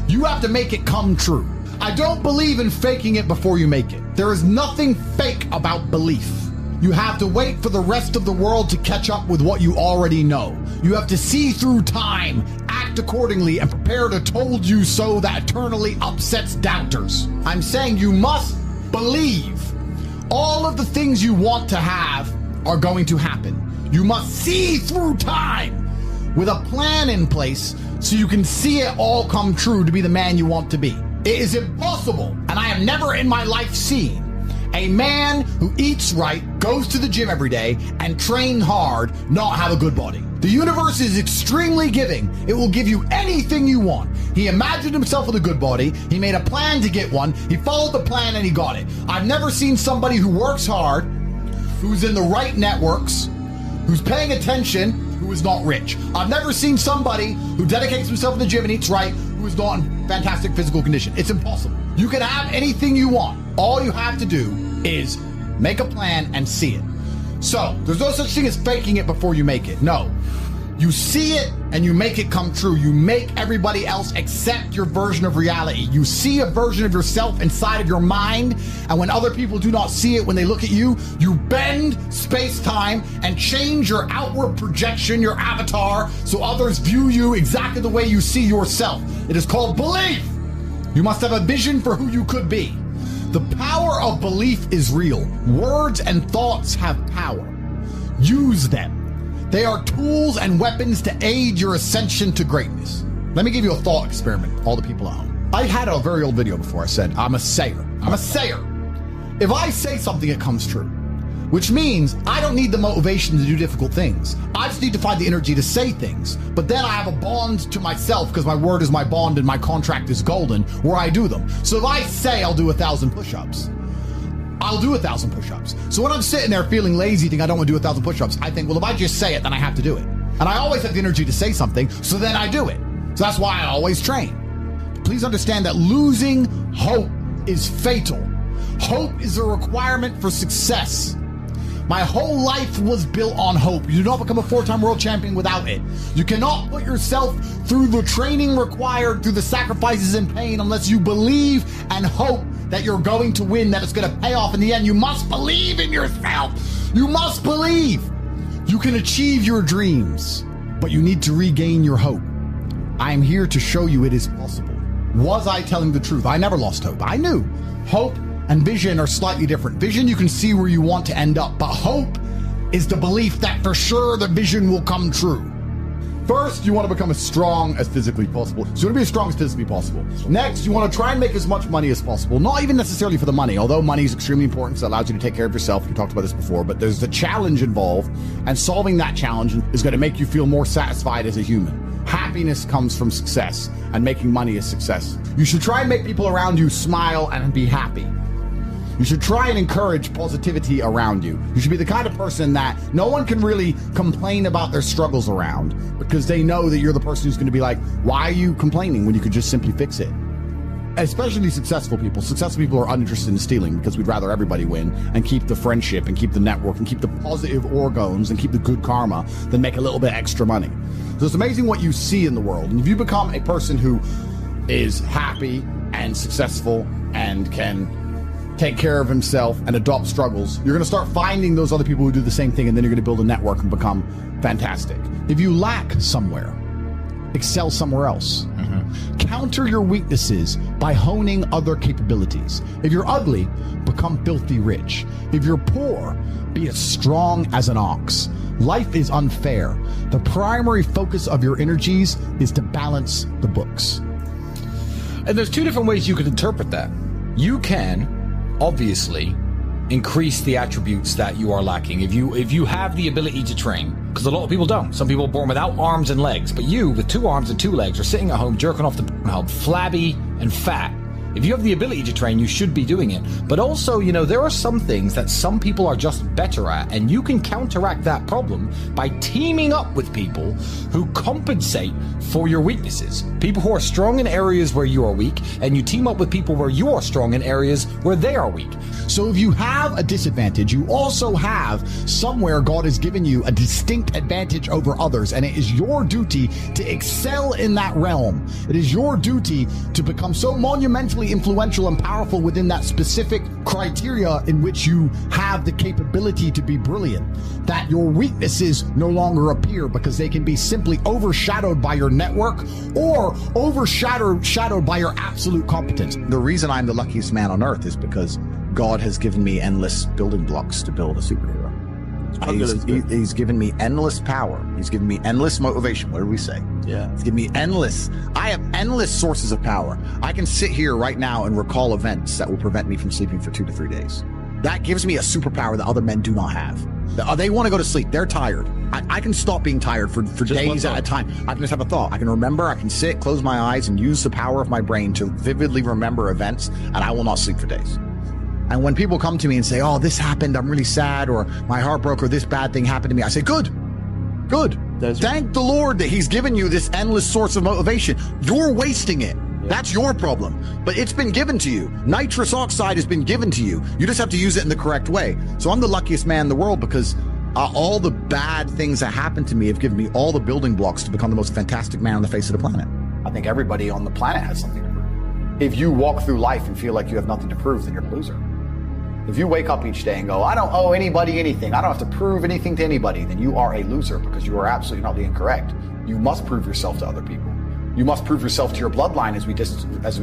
You have to make it come true. I don't believe in faking it before you make it. There is nothing fake about belief. You have to wait for the rest of the world to catch up with what you already know. You have to see through time, act accordingly, and prepare to told you so that eternally upsets doubters. I'm saying you must believe all of the things you want to have are going to happen. You must see through time with a plan in place so you can see it all come true to be the man you want to be. It is impossible, and I have never in my life seen a man who eats right, goes to the gym every day, and trains hard not have a good body. The universe is extremely giving. It will give you anything you want. He imagined himself with a good body. He made a plan to get one. He followed the plan and he got it. I've never seen somebody who works hard, who's in the right networks, who's paying attention, who is not rich. I've never seen somebody who dedicates himself to the gym and eats right, who is not in fantastic physical condition. It's impossible. You can have anything you want. All you have to do is make a plan and see it. So there's no such thing as faking it before you make it. No. You see it and you make it come true. You make everybody else accept your version of reality. You see a version of yourself inside of your mind, and when other people do not see it when they look at you, you bend space-time and change your outward projection, your avatar, so others view you exactly the way you see yourself. It is called belief. You must have a vision for who you could be. The power of belief is real. Words and thoughts have power. Use them. They are tools and weapons to aid your ascension to greatness. Let me give you a thought experiment, all the people at home. I had a very old video before. I said, I'm a sayer. I'm a sayer. If I say something, it comes true, which means I don't need the motivation to do difficult things. I just need to find the energy to say things. But then I have a bond to myself because my word is my bond and my contract is golden where I do them. So if I say I'll do 1,000 push-ups, I'll do 1,000 push-ups. So when I'm sitting there feeling lazy, think I don't want to do 1,000 push-ups, I think, well, if I just say it, then I have to do it. And I always have the energy to say something, so then I do it. So that's why I always train. Please understand that losing hope is fatal. Hope is a requirement for success. My whole life was built on hope. You do not become a 4-time world champion without it. You cannot put yourself through the training required, through the sacrifices and pain, unless you believe and hope that you're going to win, that it's going to pay off in the end. You must believe in yourself. You must believe. You can achieve your dreams, but you need to regain your hope. I am here to show you it is possible. Was I telling the truth? I never lost hope. I knew. Hope and vision are slightly different. Vision, you can see where you want to end up, but hope is the belief that for sure the vision will come true. First, you want to become as strong as physically possible. So you want to be as strong as physically possible. Next, you want to try and make as much money as possible. Not even necessarily for the money, although money is extremely important, so it allows you to take care of yourself. We talked about this before, but there's the challenge involved, and solving that challenge is going to make you feel more satisfied as a human. Happiness comes from success, and making money is success. You should try and make people around you smile and be happy. You should try and encourage positivity around you. You should be the kind of person that no one can really complain about their struggles around because they know that you're the person who's going to be like, why are you complaining when you could just simply fix it? especially successful people. Successful people are uninterested in stealing because we'd rather everybody win and keep the friendship and keep the network and keep the positive orgons and keep the good karma than make a little bit extra money. So it's amazing what you see in the world. And if you become a person who is happy and successful and can take care of himself and adopt struggles, you're going to start finding those other people who do the same thing, and then you're going to build a network and become fantastic. If you lack somewhere, excel somewhere else. Counter your weaknesses by honing other capabilities. If you're ugly, become filthy rich. If you're poor, be as strong as an ox. Life is unfair. The primary focus of your energies is to balance the books. And there's two different ways you could interpret that. You can obviously increase the attributes that you are lacking. If you have the ability to train, because a lot of people don't. Some people are born without arms and legs, but you, with 2 arms and 2 legs, are sitting at home jerking off the hub, flabby and fat. If you have the ability to train, you should be doing it. But also, there are some things that some people are just better at, and you can counteract that problem by teaming up with people who compensate for your weaknesses. People who are strong in areas where you are weak, and you team up with people where you are strong in areas where they are weak. So if you have a disadvantage, you also have somewhere God has given you a distinct advantage over others, and it is your duty to excel in that realm. It is your duty to become so monumentally influential and powerful within that specific criteria in which you have the capability to be brilliant, that your weaknesses no longer appear because they can be simply overshadowed by your network or overshadowed by your absolute competence. The reason I'm the luckiest man on earth is because God has given me endless building blocks to build a superhero. He's given me endless power. He's given me endless motivation. What did we say? Yeah. He's given me I have endless sources of power. I can sit here right now and recall events that will prevent me from sleeping for 2 to 3 days. That gives me a superpower that other men do not have. They want to go to sleep. They're tired. I can stop being tired for days at a time. I can just have a thought. I can remember. I can sit, close my eyes, and use the power of my brain to vividly remember events, and I will not sleep for days. And when people come to me and say, oh, this happened, I'm really sad, or my heart broke, or this bad thing happened to me, I say, good. Thank the Lord that he's given you this endless source of motivation. You're wasting it. Yeah. That's your problem. But it's been given to you. Nitrous oxide has been given to you. You just have to use it in the correct way. So I'm the luckiest man in the world because all the bad things that happened to me have given me all the building blocks to become the most fantastic man on the face of the planet. I think everybody on the planet has something to prove. If you walk through life and feel like you have nothing to prove, then you're a loser. If you wake up each day and go, I don't owe anybody anything, I don't have to prove anything to anybody, then you are a loser because you are absolutely not being correct. You must prove yourself to other people. You must prove yourself to your bloodline, as we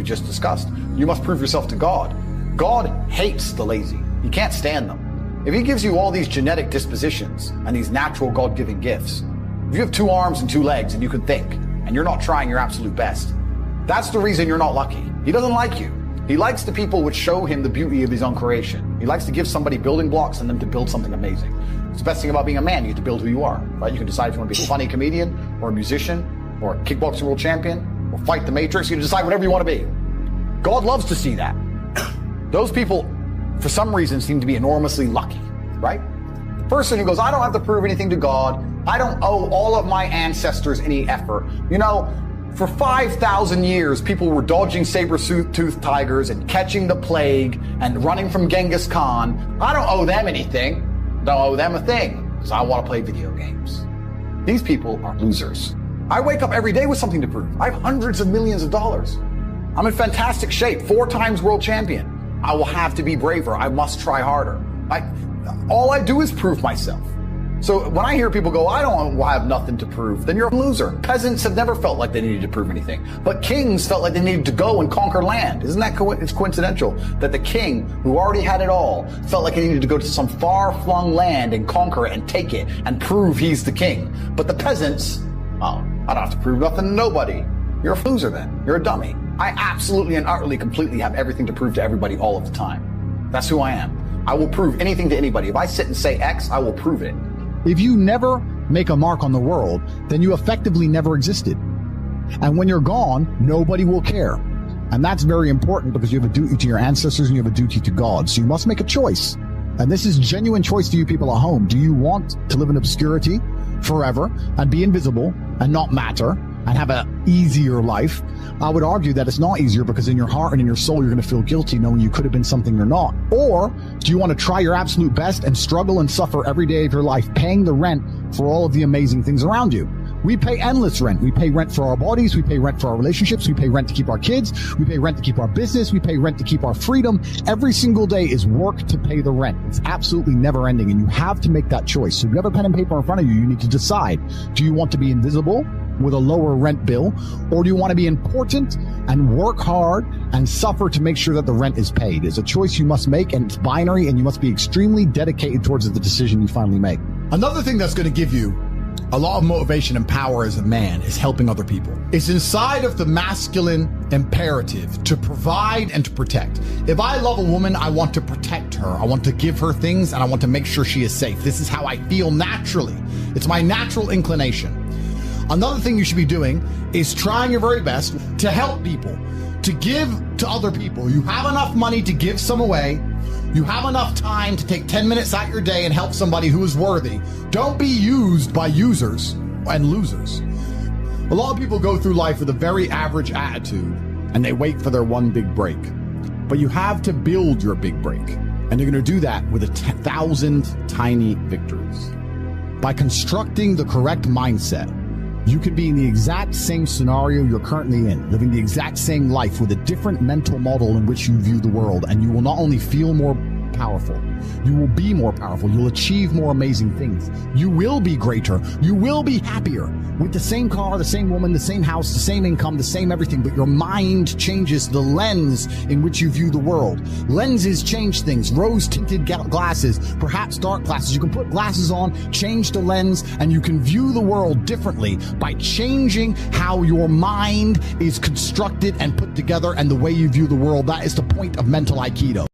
just discussed. You must prove yourself to God. God hates the lazy. He can't stand them. If he gives you all these genetic dispositions and these natural God-given gifts, if you have 2 arms and 2 legs and you can think, and you're not trying your absolute best, that's the reason you're not lucky. He doesn't like you. He likes the people which show him the beauty of his own creation. He likes to give somebody building blocks and them to build something amazing. It's the best thing about being a man. You get to build who you are, right? You can decide if you want to be a funny comedian or a musician or a kickboxing world champion or fight the Matrix. You can decide whatever you want to be. God loves to see that. Those people, for some reason, seem to be enormously lucky, right? The person who goes, I don't have to prove anything to God. I don't owe all of my ancestors any effort. For 5,000 years, people were dodging saber-toothed tigers and catching the plague and running from Genghis Khan. I don't owe them anything. Don't owe them a thing because I want to play video games. These people are losers. I wake up every day with something to prove. I have hundreds of millions of dollars. I'm in fantastic shape, 4 times world champion. I will have to be braver. I must try harder. All I do is prove myself. So when I hear people go, I don't have nothing to prove, then you're a loser. Peasants have never felt like they needed to prove anything, but kings felt like they needed to go and conquer land. Isn't that it's coincidental that the king who already had it all felt like he needed to go to some far-flung land and conquer it and take it and prove he's the king. But the peasants, I don't have to prove nothing to nobody. You're a loser then. You're a dummy. I absolutely and utterly completely have everything to prove to everybody all of the time. That's who I am. I will prove anything to anybody. If I sit and say X, I will prove it. If you never make a mark on the world, then you effectively never existed. And when you're gone, nobody will care. And that's very important because you have a duty to your ancestors and you have a duty to God. So you must make a choice. And this is genuine choice to you people at home. Do you want to live in obscurity forever and be invisible and not matter? and have an easier life, I would argue that it's not easier because in your heart and in your soul, you're going to feel guilty knowing you could have been something you're not. Or do you want to try your absolute best and struggle and suffer every day of your life paying the rent for all of the amazing things around you? We pay endless rent. We pay rent for our bodies. We pay rent for our relationships. We pay rent to keep our kids. We pay rent to keep our business. We pay rent to keep our freedom. Every single day is work to pay the rent. It's absolutely never ending, and you have to make that choice. So if you have a pen and paper in front of you, you need to decide, do you want to be invisible with a lower rent bill, or do you want to be important and work hard and suffer to make sure that the rent is paid? It's a choice you must make, and it's binary, and you must be extremely dedicated towards the decision you finally make. Another thing that's going to give you a lot of motivation and power as a man is helping other people. It's inside of the masculine imperative to provide and to protect. If I love a woman, I want to protect her. I want to give her things, and I want to make sure she is safe. This is how I feel naturally. It's my natural inclination. Another thing you should be doing is trying your very best to help people, to give to other people. You have enough money to give some away. You have enough time to take 10 minutes out your day and help somebody who is worthy. Don't be used by users and losers. A lot of people go through life with a very average attitude and they wait for their one big break. But you have to build your big break. And you're going to do that with 1,000 tiny victories. By constructing the correct mindset, you could be in the exact same scenario you're currently in, living the exact same life with a different mental model in which you view the world, and you will not only feel more powerful, you will be more powerful, you'll achieve more amazing things, you will be greater, you will be happier, with the same car, the same woman, the same house, the same income, the same everything, but your mind changes the lens in which you view the world. Lenses change things. Rose-tinted glasses, perhaps dark glasses. You can put glasses on, change the lens, and you can view the world differently by changing how your mind is constructed and put together and the way you view the world. That is the point of mental Aikido.